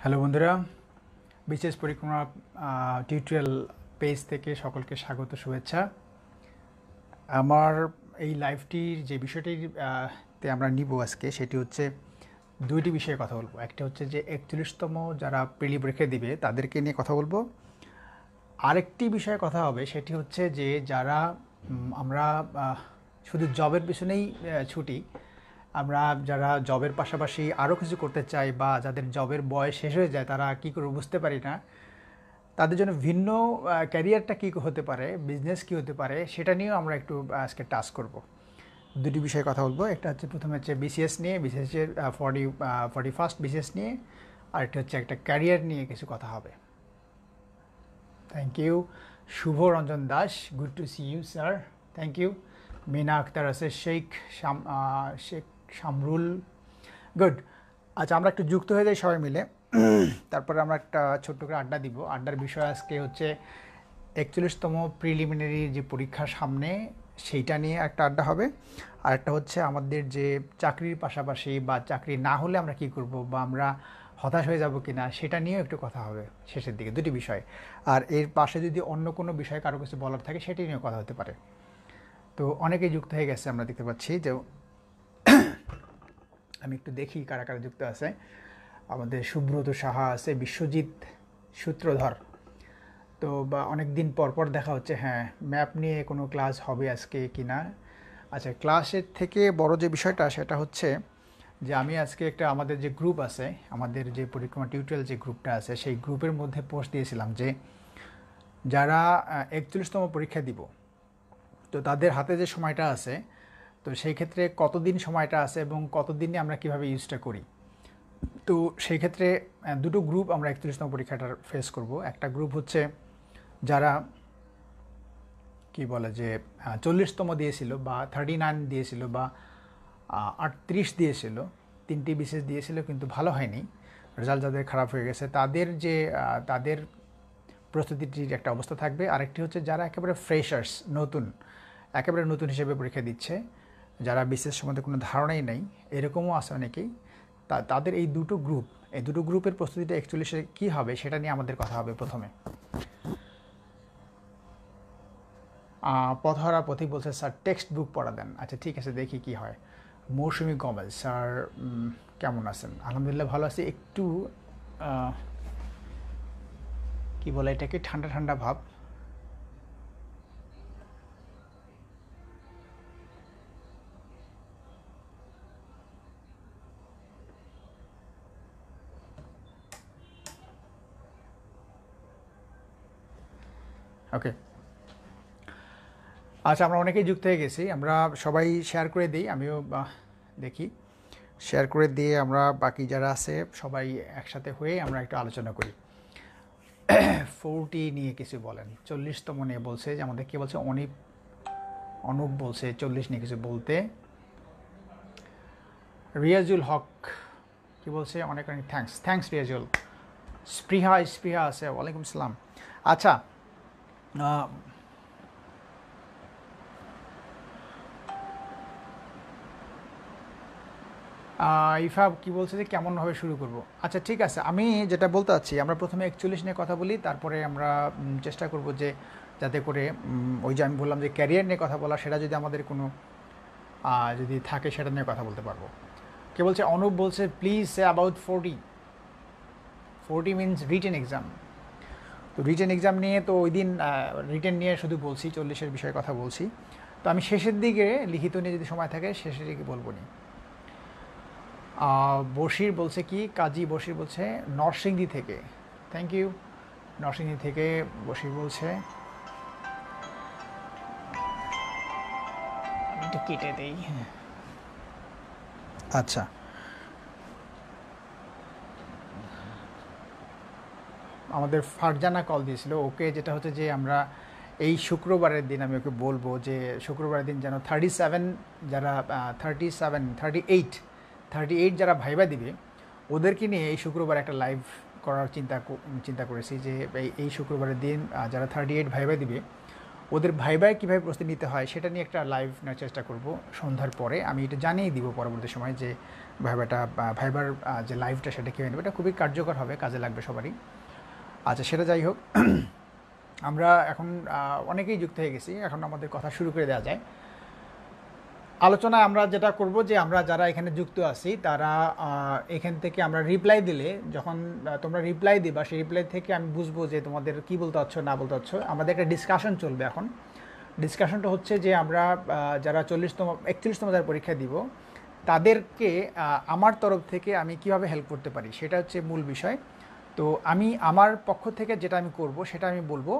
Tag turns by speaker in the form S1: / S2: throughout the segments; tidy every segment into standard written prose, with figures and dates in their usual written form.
S1: Hello বন্ধুরা, বিশেষ পরিক্রমা টিউটোরিয়াল পেজ থেকে সকলকে স্বাগত শুভেচ্ছা। আমার এই লাইভটির যে বিষয়টি তে আমরা নিব আজকে সেটি হচ্ছে দুইটি বিষয়ে কথা বলবো। একটা হচ্ছে যে 41তম যারা প্রিলি পরীক্ষা দিবে তাদেরকে নিয়ে কথা বলবো। আরেকটি বিষয়ে কথা হবে সেটি হচ্ছে যে যারা আমরা শুধু জবের পিছনেই ছুটি, আমরা যারা জবের পাশাপাশি আরও কিছু করতে চাই বা যাদের জবের বয়স শেষ হয়ে যায় তারা কী করে বুঝতে পারি না, তাদের জন্য ভিন্ন ক্যারিয়ারটা কী হতে পারে, বিজনেস কী হতে পারে, সেটা নিয়েও আমরা একটু আজকে টাস্ক করব। দুটি বিষয়ে কথা বলবো। একটা হচ্ছে প্রথমে হচ্ছে বিসিএস নিয়ে, বিসিএসের 41st বিসিএস নিয়ে, আর একটা হচ্ছে একটা ক্যারিয়ার নিয়ে কিছু কথা হবে। Thank you Shubha Ranjan Das, good to see you sir, thank you. Mina Akter আছে, শেখ শামরুল, গুড। আচ্ছা, আমরা একটু যুক্ত হয়ে যাই সবাই মিলে, তারপরে আমরা একটা ছোট্ট করে আড্ডা দিব। আড্ডার বিষয় আজকে হচ্ছে 41তম প্রিলিমিনারি যে পরীক্ষা সামনে, সেইটা নিয়ে একটা আড্ডা হবে। আর একটা হচ্ছে আমাদের যে চাকরির পাশাপাশি বা চাকরি না হলে আমরা কি করব বা আমরা হতাশ হয়ে যাব কি না, সেটা নিয়েও একটু কথা হবে শেষের দিকে। দুটি বিষয়। আর এর পাশে যদি অন্য কোনো বিষয়ে কারো কিছু বলার থাকে সেটি নিয়েও কথা হতে পারে। তো অনেকেই যুক্ত হয়ে গেছে, আমরা দেখতে পাচ্ছি যে আমি একটু দেখি কারা কারা যুক্ত আছে। আমাদের সুব্রত সাহা আছে, বিশ্বজিৎ সূত্রধর। তো বা অনেক দিন পর দেখা হচ্ছে। হ্যাঁ, ম্যাপ নিয়ে কোনো ক্লাস হবে আজকে কি না। আচ্ছা, ক্লাসের থেকে বড় যে বিষয়টা সেটা হচ্ছে যে আমি আজকে একটা আমাদের যে গ্রুপ আছে, আমাদের যে পরিক্রমা টিউটোরিয়াল যে গ্রুপটা আছে, সেই গ্রুপের মধ্যে পোস্ট দিয়েছিলাম যে যারা 41তম পরীক্ষা দিব, তো তাদের হাতে যে সময়টা আছে, তো সেই ক্ষেত্রে কতদিন সময়টা আছে এবং কতদিনে আমরা কিভাবে ইউজটা করি। তো সেই ক্ষেত্রে দুটো গ্রুপ আমরা 41তম পরীক্ষাটার ফেস করব। একটা গ্রুপ হচ্ছে যারা কি বলে যে 40তম দিয়েছিল বা 39 দিয়েছিল বা 38 দিয়েছিল, তিনটি বিশেষ দিয়েছিল কিন্তু ভালো হয়নি, রেজাল্ট যাদের খারাপ হয়ে গেছে, তাদের যে তাদের প্রস্তুতিটির একটা অবস্থা থাকবে। আরেকটি হচ্ছে যারা একেবারে ফ্রেশার্স, একেবারে নতুন হিসেবে পরীক্ষা দিচ্ছে, যারা বিশেষ সম্বন্ধে কোনো ধারণাই নেই, এরকমও আছে অনেকেই। তাদের এই দুটো গ্রুপের প্রস্তুতিটা 41-এ কী হবে সেটা নিয়ে আমাদের কথা হবে প্রথমে। পথহারা পথিক বলছে স্যার টেক্সট বুক পড়া দেন। আচ্ছা ঠিক আছে, দেখি কি হয়। মৌসুমি গমেজ, স্যার কেমন আছেন? আলহামদুলিল্লাহ ভালো আছি। একটু কি বলে এটাকে, ঠান্ডা ঠান্ডা ভাব। ওকে, আচ্ছা আমরা অনেকেই যুক্ত হয়ে গেছি, আমরা সবাই শেয়ার করে দিই, আমিও দেখি শেয়ার করে দিয়ে আমরা বাকি যারা আছে সবাই একসাথে হয়ে আমরা একটু আলোচনা করি। 40 নিয়ে কিছু বলেন। 40তম নিয়ে বলছে যে আমাদের কে বলছে, অনুপ বলছে 40 নিয়ে কিছু বলতে। রিয়াজুল হক কি বলছে, অনেক অনেক থ্যাঙ্কস রিয়াজুল। স্পৃহা আছে, ওয়ালাইকুম সালাম। আচ্ছা, ইফা কি বলছে যে কেমনভাবে শুরু করব। আচ্ছা ঠিক আছে, আমি যেটা বলতে চাচ্ছি, আমরা প্রথমে 41 নিয়ে কথা বলি, তারপরে আমরা চেষ্টা করব যে যাতে করে ওই যে আমি বললাম যে ক্যারিয়ার নিয়ে কথা বলা, সেটা যদি আমাদের কোনো যদি থাকে সেটা নিয়ে কথা বলতে পারবো। কে বলছে, অনুপ বলছে please say about 40 means written exam. তো রিটেন এক্সাম নিয়ে তো ওই দিন রিটেন নিয়ে শুধু বলছি, 40-এর বিষয়ে কথা বলছি। তো আমি শেষের দিকে লিখিত নিয়ে যদি সময় থাকে শেষের দিকে বলবো নি। বশির বলছে কি, কাজী বশির বলছে নরসিংদী থেকে, থ্যাংক ইউ। নরসিংদী থেকে বশির বলছে, একটু কেটে দেই। আচ্ছা, আমাদের ফারজানা কল দিয়েছিল, ওকে যেটা হচ্ছে যে আমরা এই শুক্রবারের দিন আমি ওকে বলবো যে শুক্রবারের দিন যেন 37 যারা 38 যারা ভাইবা দিবে ওদেরকে নিয়ে এই শুক্রবার একটা লাইভ করার চিন্তা করেছি যে এই শুক্রবারের দিন যারা 38 ভাইবা দিবে ওদের ভাইভায় কীভাবে প্রস্তুতি নিতে হয় সেটা নিয়ে একটা লাইভ নেওয়ার চেষ্টা করব সন্ধ্যার পরে। আমি এটা জানিয়ে দিব পরবর্তী সময় যে ভাইবার যে লাইভটা সেটা কীভাবে নেবে, এটা খুবই কার্যকর হবে, কাজে লাগবে সবারই। আচ্ছা, সেটা যাই হোক, আমরা এখন অনেকেই যুক্ত হয়ে গেছি, এখন আমাদের কথা শুরু করে দেওয়া যায়। আলোচনায় আমরা যেটা করব যে আমরা যারা এখানে যুক্ত আছি তারা এখান থেকে আমরা রিপ্লাই দিলে, যখন তোমরা রিপ্লাই দিবা সেই রিপ্লাই থেকে আমি বুঝবো যে তোমাদের কি বলতে হচ্ছে না বলতে হচ্ছে। আমাদের একটা ডিসকাশন চলবে এখন। ডিসকাশনটা হচ্ছে যে আমরা যারা 41তম যারা পরীক্ষা দিব তাদেরকে আমার তরফ থেকে আমি কিভাবে হেল্প করতে পারি সেটা হচ্ছে মূল বিষয়। তো আমি আমার পক্ষ থেকে যেটা আমি করব সেটা আমি বলবো,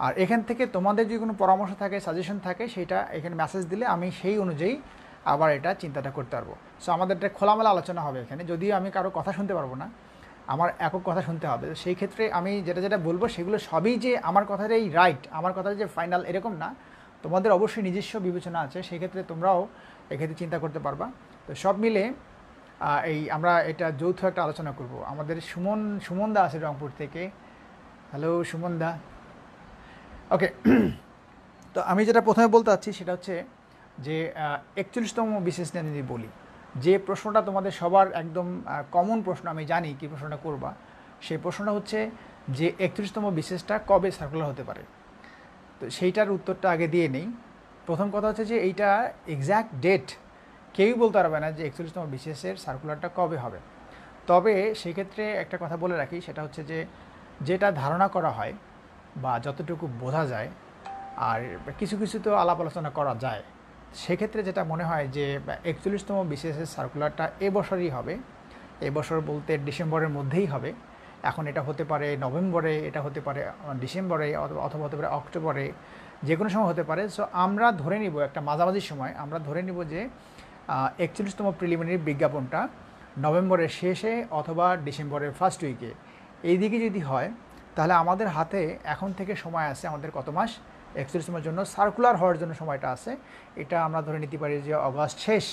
S1: আর এখান থেকে তোমাদের যদি কোনো পরামর্শ থাকে, সাজেশন থাকে, সেটা এখানে মেসেজ দিলে আমি সেই অনুযায়ী আবার এটা চিন্তাটা করতে পারবো। সো আমাদের একটা খোলামেলা আলোচনা হবে এখানে, যদিও আমি কারো কথা শুনতে পারবো না, আমার একক কথা শুনতে হবে। সেই ক্ষেত্রে আমি যেটা যেটা বলবো সেগুলো সবই যে আমার কথাটাই রাইট, আমার কথা যে ফাইনাল এরকম না, তোমাদের অবশ্যই নিজস্ব বিবেচনা আছে, সেই ক্ষেত্রে তোমরাও এক্ষেত্রে চিন্তা করতে পারবা। তো সব মিলে আমরা এটা যৌথ একটা আলোচনা করব। আমাদের সুমন দা আছে রংপুর থেকে। হ্যালো সুমন দা। ওকে, তো আমি যেটা প্রথমে বলতে চাচ্ছি সেটা হচ্ছে যে 41তম বিশেষ নিয়ে যদি বলি, যে প্রশ্নটা তোমাদের সবার একদম কমন প্রশ্ন, আমি জানি কী প্রশ্নটা করবা, সেই প্রশ্নটা হচ্ছে যে 31তম বিশেষটা কবে সার্কুলার হতে পারে। তো সেইটার উত্তরটা আগে দিয়ে নেই। প্রথম কথা হচ্ছে যে এইটা এক্স্যাক্ট ডেট কেউই বলতে পারবে না যে 41তম বিশেষের সার্কুলারটা কবে হবে। তবে সেই ক্ষেত্রে একটা কথা বলে রাখি, সেটা হচ্ছে যে যেটা ধারণা করা হয় বা যতটুকু বোঝা যায়, আর কিছু কিছু তো আলাপ আলোচনা করা যায়, সেক্ষেত্রে যেটা মনে হয় যে 41তম বিশেষের সার্কুলারটা এবছরই হবে। এবছর বলতে ডিসেম্বরের মধ্যেই হবে। এখন এটা হতে পারে নভেম্বরে, এটা হতে পারে ডিসেম্বরে, অথবা হতে পারে অক্টোবরে, যে কোনো সময় হতে পারে। সো আমরা ধরে নিব একটা মাঝামাঝি সময়, আমরা ধরে নিব যে 41তম প্রিলিমিনারি বিজ্ঞাপনটা নভেম্বরের শেষে অথবা ডিসেম্বরের ফার্স্ট উইকে, এই দিকে যদি হয় তাহলে আমাদের হাতে এখন থেকে সময় আছে, আমাদের কত মাস, 41তমের জন্য সার্কুলার হওয়ার জন্য সময়টা আছে। এটা আমরা ধরে নিতে পারি যে অগাস্ট শেষ,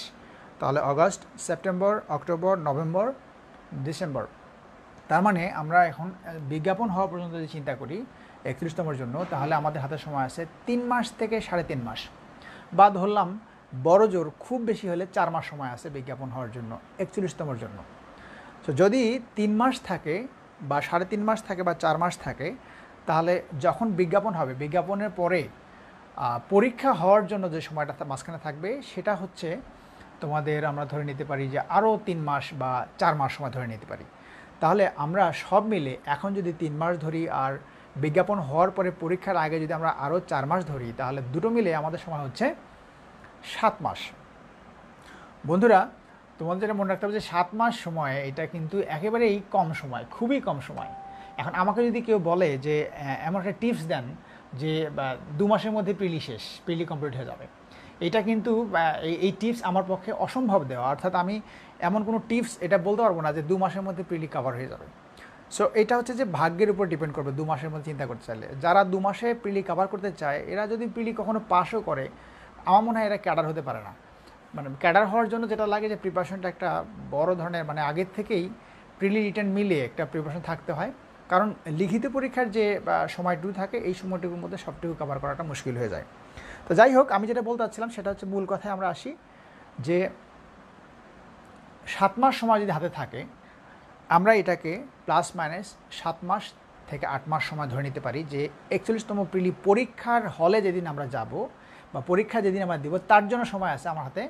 S1: তাহলে August, September, October, November, December. তার মানে আমরা এখন বিজ্ঞাপন হওয়া পর্যন্ত যদি চিন্তা করি 41তমের জন্য, তাহলে আমাদের হাতে সময় আছে 3 মাস থেকে 3.5 মাস, বা ধরলাম বড় জোর খুব বেশি হলে 4 মাস সময় আছে বিজ্ঞাপন হওয়ার জন্য 41তমের জন্য। তো যদি 3 মাস থাকে বা 3.5 মাস থাকে বা 4 মাস থাকে, তাহলে যখন বিজ্ঞাপন হবে, বিজ্ঞাপনের পরে পরীক্ষা হওয়ার জন্য যে সময়টা মাঝখানে থাকবে সেটা হচ্ছে তোমাদের, আমরা ধরে নিতে পারি যে আরও 3 মাস বা 4 মাস সময় ধরে নিতে পারি। তাহলে আমরা সব মিলে এখন যদি 3 মাস ধরি, আর বিজ্ঞাপন হওয়ার পরে পরীক্ষার আগে যদি আমরা আরও 4 মাস ধরি, তাহলে দুটো মিলে আমাদের সময় হচ্ছে 7 মাস। বন্ধুরা, তোমাদের যেটা মনে রাখতে হবে যে 7 মাস সময় এটা কিন্তু একেবারেই কম সময়, খুবই কম সময়। এখন আমাকে যদি কেউ বলে যে এমন একটা টিপস দেন যে 2 মাসের মধ্যে প্রিলি কমপ্লিট হয়ে যাবে, এটা কিন্তু এই টিপস আমার পক্ষে অসম্ভব দেওয়া। অর্থাৎ আমি এমন কোনো টিপস এটা বলতে পারবো না যে 2 মাসের মধ্যে প্রিলি কভার হয়ে যাবে। সো এটা হচ্ছে যে ভাগ্যের উপর ডিপেন্ড করবে 2 মাসের মধ্যে চিন্তা করতে চাইলে। যারা 2 মাসে প্রিলি কভার করতে চায়, এরা যদি প্রিলি কখনো পাসও করে, আমার মনে হয় এরা ক্যাডার হতে পারে না। মানে ক্যাডার হওয়ার জন্য যেটা লাগে যে প্রিপারেশনটা একটা বড় ধরনের, মানে আগের থেকেই প্রিলি রিটার্ন মিলিয়ে একটা প্রিপারেশন থাকতে হয়। কারণ লিখিত পরীক্ষার যে সময়টুকু থাকে, এই সময়টুকুর মধ্যে সবটুকু কভার করাটা মুশকিল হয়ে যায়। তো যাই হোক, আমি যেটা বলতে চাচ্ছিলাম সেটা হচ্ছে মূল কথায় আমরা আসি যে 7 মাস সময় যদি হাতে থাকে, আমরা এটাকে প্লাস মাইনাস 7 মাস থেকে 8 মাস সময় ধরে নিতে পারি যে 41তম প্রিলি পরীক্ষার হলে যেদিন আমরা যাব বা পরীক্ষা যেদিন আমরা দিব, তার জন্য সময় আছে আমার হাতে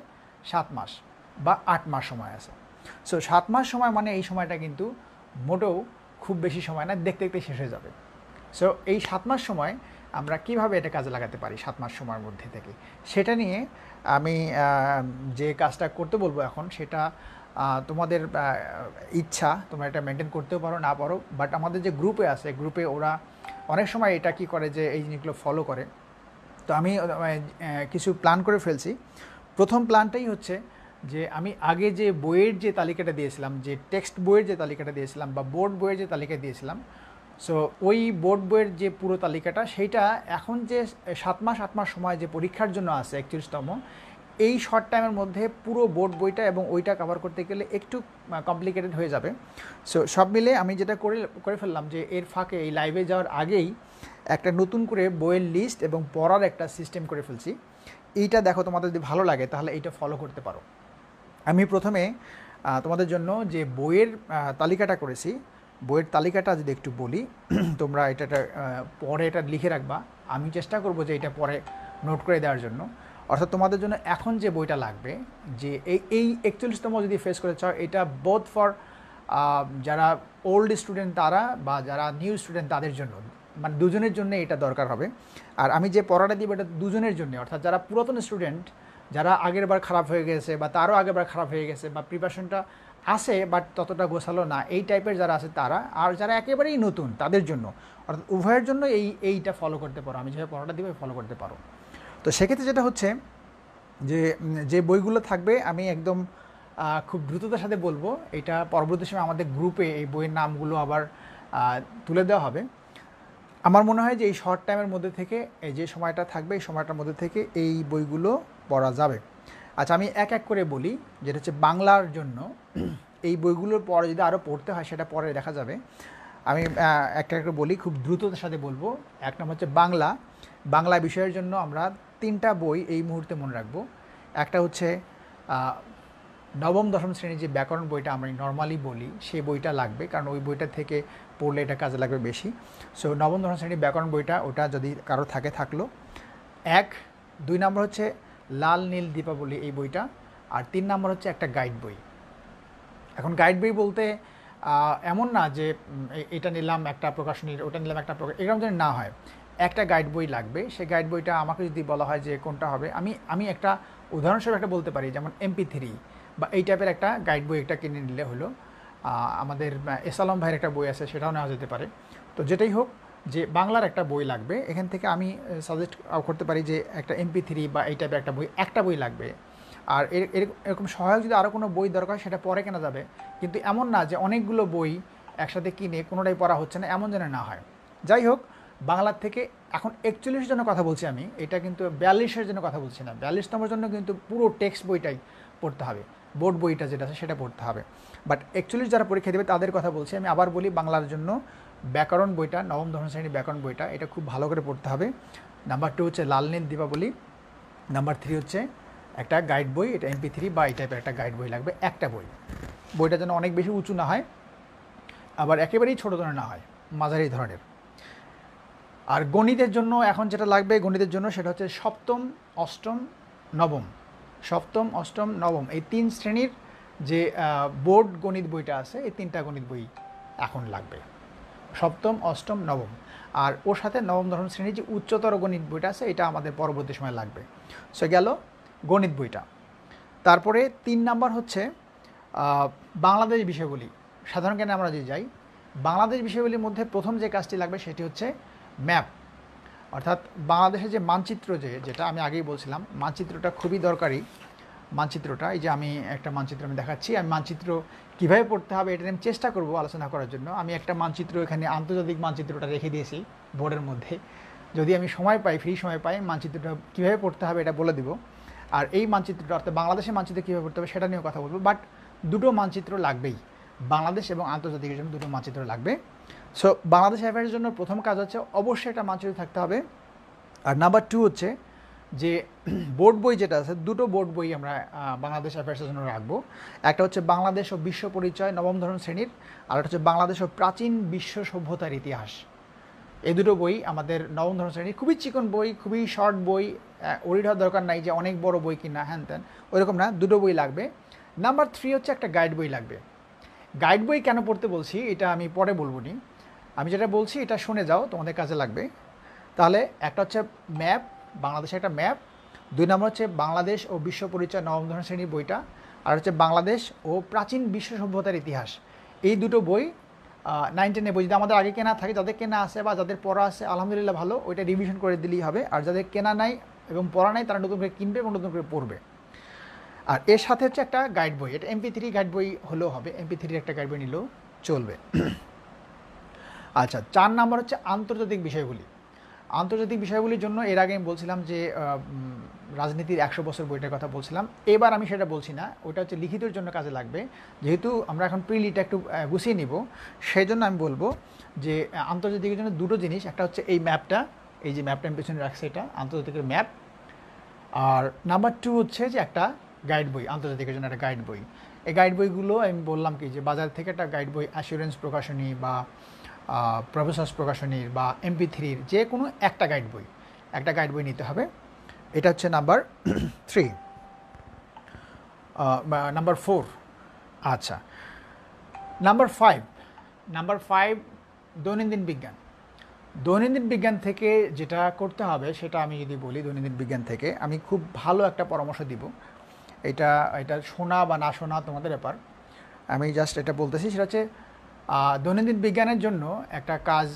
S1: 7 মাস বা 8 মাস সময় আছে। সো 7 মাস সময় মানে এই সময়টা কিন্তু মোটেও খুব বেশি সময় না, দেখতে দেখতে শেষ হয়ে যাবে। সো এই 7 মাস সময় আমরা কিভাবে এটা কাজে লাগাতে পারি 7 মাস সময়ের মধ্যে থেকে, সেটা নিয়ে আমি যে কাজটা করতে বলবো এখন, সেটা তোমাদের ইচ্ছা, তোমরা এটা মেনটেন করতেও পারো না পারো। বাট আমাদের যে গ্রুপে আছে, গ্রুপে ওরা অনেক সময় এটা কি করে যে এই জিনিসগুলো ফলো করে। তো আমি কিছু প্ল্যান করে ফেলছি। প্রথম প্ল্যানটাই হচ্ছে যে আমি আগে যে বইয়ের যে তালিকাটা দিয়েছিলাম, যে টেক্সট বইয়ের যে তালিকাটা দিয়েছিলাম বা বোর্ড বইয়ের যে তালিকা দিয়েছিলাম, সো ওই বোর্ড বইয়ের যে পুরো তালিকাটা, সেইটা এখন যে 7 মাস 8 মাস সময় যে পরীক্ষার জন্য আছে 41তম, এই শর্ট টাইমের মধ্যে পুরো বোর্ড বইটা এবং ওইটা কভার করতে গেলে একটু কমপ্লিকেটেড হয়ে যাবে। সো সব মিলে আমি যেটা করে ফেললাম যে এর ফাঁকে এই লাইভে যাওয়ার আগেই একটা নতুন করে বইয়ের লিস্ট এবং পড়ার একটা সিস্টেম করে ফেলছি। এইটা দেখো, তোমাদের যদি ভালো লাগে তাহলে এইটা ফলো করতে পারো। আমি প্রথমে তোমাদের জন্য যে বইয়ের তালিকাটা করেছি, বইয়ের তালিকাটা যদি একটু বলি, তোমরা এটা পরে এটা লিখে রাখবা। আমি চেষ্টা করব যে এটা পরে নোট করে দেওয়ার জন্য। অর্থাৎ তোমাদের জন্য এখন যে বইটা লাগবে, যে এই 41তম যদি ফেস করে চাও, এটা বোথ ফর যারা ওল্ড স্টুডেন্ট তারা বা যারা নিউ স্টুডেন্ট তাদের জন্য, মানে দুজনের জন্য এটা দরকার হবে। আর আমি যে পড়াটা দিব এটা দুজনের জন্য, অর্থাৎ যারা পুরাতন স্টুডেন্ট, যারা আগের বার খারাপ হয়ে গেছে বা তারও আগের বার খারাপ হয়ে গেছে বা প্রিপারেশনটা আছে বাট ততটা গোছালো না, এই টাইপের যারা আছে তারা, আর যারা একেবারেই নতুন তাদের জন্য, অর্থাৎ উভয়ের জন্য এইটা ফলো করতে পারো। আমি যেভাবে পড়াটা দিব ফলো করতে পারো। তো সেক্ষেত্রে যেটা হচ্ছে যে বইগুলো থাকবে আমি একদম খুব দ্রুততার সাথে বলবো। এটা পরবর্তী সময় আমাদের গ্রুপে এই বইয়ের নামগুলো আবার তুলে দেওয়া হবে। আমার মনে হয় যে এই শর্ট টাইমের মধ্যে থেকে, এই যে সময়টা থাকবে এই সময়টার মধ্যে থেকে এই বইগুলো পড়া যাবে। আচ্ছা, আমি এক এক করে বলি। যেটা হচ্ছে বাংলার জন্য এই বইগুলোর পরে যদি আরও পড়তে হয় সেটা পরে দেখা যাবে। আমি একটা একটা বলি, খুব দ্রুততার সাথে বলবো। এক নম্বর হচ্ছে বাংলা বিষয়ের জন্য আমরা 3টা বই এই মুহূর্তে মনে রাখবো। একটা হচ্ছে নবম দশম শ্রেণীর যে ব্যাকরণ বইটা আমরা নর্মালি বলি, সেই বইটা লাগবে, কারণ ওই বইটা থেকে পড়লে এটা কাজে লাগবে বেশি। সো নবম দশম শ্রেণীর ব্যাকরণ বইটা, ওটা যদি কারো থাকলো। 2 নম্বর হচ্ছে লাল নীল দীপাবলি এই বইটা। আর 3 নম্বর হচ্ছে একটা গাইড বই। এখন গাইড বই বলতে এমন না যে এটা নিলাম একটা প্রকাশনীর, ওটা নিলাম একটা এরকম যেন না হয়। একটা গাইড বই লাগবে। সেই গাইড বইটা আমাকে যদি বলা হয় যে কোনটা হবে, আমি একটা উদাহরণস্বরূপ একটা বলতে পারি, যেমন MP3 বা এই টাইপের একটা গাইড বই একটা কিনে নিলে হলো। আমাদের এসালম ভাইয়ের একটা বই আছে, সেটাও নেওয়া যেতে পারে। তো যেটাই হোক, যে বাংলার একটা বই লাগবে। এখান থেকে আমি সাজেস্ট করতে পারি যে একটা MP3 বা এই টাইপের একটা বই লাগবে। আর এরকম সহায়ক যদি আরও কোনো বই দরকার সেটা পরে কেনা যাবে, কিন্তু এমন না যে অনেকগুলো বই একসাথে কিনে কোনোটাই পড়া হচ্ছে না, এমন যেন না হয়। যাই হোক, বাংলার থেকে এখন 41 জন্য কথা বলছি আমি, এটা কিন্তু 42-এর জন্য কথা বলছি না। 42তমের জন্য কিন্তু পুরো টেক্সট বইটাই পড়তে হবে, বোর্ড বইটা যেটা আছে সেটা পড়তে হবে। বাট 41 যারা পরীক্ষা দেবে তাদের কথা বলছি আমি। আবার বলি, বাংলার জন্য ব্যাকরণ বইটা, নবম দশম শ্রেণীর ব্যাকরণ বইটা, এটা খুব ভালো করে পড়তে হবে। নাম্বার 2 হচ্ছে লাল নীল দীপাবলি। নাম্বার 3 হচ্ছে একটা গাইড বই, এটা MP3 বা এই টাইপের একটা গাইড বই লাগবে, একটা বইটা যেন অনেক বেশি উঁচু না হয়, আবার একেবারেই ছোটো ধরনের না হয়, মাঝারি ধরনের। আর গণিতের জন্য এখন যেটা লাগবে গণিতের জন্য, সেটা হচ্ছে সপ্তম, অষ্টম, নবম এই 3 শ্রেণীর যে বোর্ড গণিত বইটা আছে, এই 3টা গণিত বই এখন লাগবে, সপ্তম, অষ্টম, নবম। আর ওর সাথে নবম দশম শ্রেণীর যে উচ্চতর গণিত বইটা আছে, এটা আমাদের পরবর্তী সময় লাগবে। সো গেল গণিত বইটা। তারপরে 3 নাম্বার হচ্ছে বাংলাদেশ বিষয়গুলি। সাধারণ জ্ঞানে আমরা যে যাই, বাংলাদেশ বিষয়গুলির মধ্যে প্রথম যে কাজটি লাগবে সেটি হচ্ছে ম্যাপ। অর্থাৎ বাংলাদেশের যে মানচিত্র, যেটা আমি আগেই বলছিলাম, মানচিত্রটা খুবই দরকারি। মানচিত্রটা, এই যে আমি একটা মানচিত্র আমি দেখাচ্ছি, আমি মানচিত্র কীভাবে পড়তে হবে এটা আমি চেষ্টা করব আলোচনা করার জন্য। আমি একটা মানচিত্র এখানে আন্তর্জাতিক মানচিত্রটা রেখে দিয়েছি বোর্ডের মধ্যে। যদি আমি সময় পাই, ফ্রি সময় পাই, মানচিত্রটা কীভাবে পড়তে হবে এটা বলে দিব। আর এই মানচিত্রটা, অর্থাৎ বাংলাদেশের মানচিত্র কীভাবে পড়তে হবে সেটা নিয়েও কথা বলবো। বাট দুটো মানচিত্র লাগবেই, বাংলাদেশ এবং আন্তর্জাতিকের জন্য দুটো মানচিত্র লাগবে। সো বাংলাদেশ অ্যাফেয়ার্সের জন্য প্রথম কাজ হচ্ছে অবশ্যই একটা মানচিত্র থাকতে হবে। আর নাম্বার 2 হচ্ছে যে বোর্ড বই যেটা আছে, দুটো বোর্ড বই আমরা বাংলাদেশ অ্যাফেয়ার্সের জন্য রাখবো। একটা হচ্ছে বাংলাদেশ ও বিশ্ব পরিচয় নবম দশম শ্রেণীর, আর একটা হচ্ছে বাংলাদেশ ও প্রাচীন বিশ্ব সভ্যতার ইতিহাস। এই দুটো বই আমাদের নবম দশম শ্রেণীর, খুবই চিকন বই, খুবই শর্ট বই, ওরিড হওয়ার দরকার নাই যে অনেক বড় বই কিনা হ্যান ত্যান, ওইরকম না, দুটো বই লাগবে। নাম্বার 3 হচ্ছে একটা গাইড বই লাগবে। গাইড বই কেন পড়তে বলছি এটা আমি পরে বলবো নি, আমি যেটা বলছি এটা শুনে যাও, তোমাদের কাজে লাগবে। তাহলে একটা হচ্ছে ম্যাপ, বাংলাদেশের একটা ম্যাপ। 2 নম্বর হচ্ছে বাংলাদেশ ও বিশ্ব পরিচয় নবম দশম শ্রেণীর বইটা, আর হচ্ছে বাংলাদেশ ও প্রাচীন বিশ্ব সভ্যতার ইতিহাস। এই দুটো বই 9, 10 বই যদি আমাদের আগে কেনা থাকে, যাদের কেনা আছে বা যাদের পড়া আছে আলহামদুলিল্লাহ ভালো, ওইটা রিভিশন করে দিলেই হবে। আর যাদের কেনা নাই এবং পড়া নাই তারা নতুন করে কিনবে এবং নতুন করে পড়বে। আর এর সাথে হচ্ছে একটা গাইড বই, এটা MP3 গাইড বই হলেও হবে, MP3 একটা গাইড বই নিলেও চলবে। আচ্ছা, 4 নম্বর হচ্ছে আন্তর্জাতিক বিষয়গুলি। আন্তর্জাতিক বিষয়গুলির জন্য এর আগে আমি বলছিলাম যে রাজনীতির 100 বছর বইটার কথা বলছিলাম, এবার আমি সেটা বলছি না, ওটা হচ্ছে লিখিতের জন্য কাজে লাগবে। যেহেতু আমরা এখন প্রিলিটা একটু গুছিয়ে নিব, সেই জন্য আমি বলবো যে আন্তর্জাতিকের জন্য দুটো জিনিস, একটা হচ্ছে এই ম্যাপটা, এই যে ম্যাপটা আমি পেছনে রাখছি, এটা আন্তর্জাতিকের ম্যাপ। আর নাম্বার 2 হচ্ছে যে একটা গাইড বই, আন্তর্জাতিকের জন্য একটা গাইড বই। এই গাইড বইগুলো আমি বললাম কি যে বাজার থেকে একটা গাইড বই অ্যাসুরেন্স প্রকাশনী বা প্রফেসর্স প্রকাশনীর বা MP3-র যে কোনো একটা গাইড বই নিতে হবে। এটা হচ্ছে নাম্বার 3। নাম্বার 4, আচ্ছা নাম্বার 5 দৈনন্দিন বিজ্ঞান। দৈনন্দিন বিজ্ঞান থেকে যেটা করতে হবে সেটা আমি যদি বলি, দৈনন্দিন বিজ্ঞান থেকে আমি খুব ভালো একটা পরামর্শ দিব। এটা শোনা বা না শোনা তোমাদের ব্যাপার, আমি জাস্ট এটা বলতেছি। সেটা হচ্ছে দৈনন্দিন বিজ্ঞানের জন্য একটা কাজ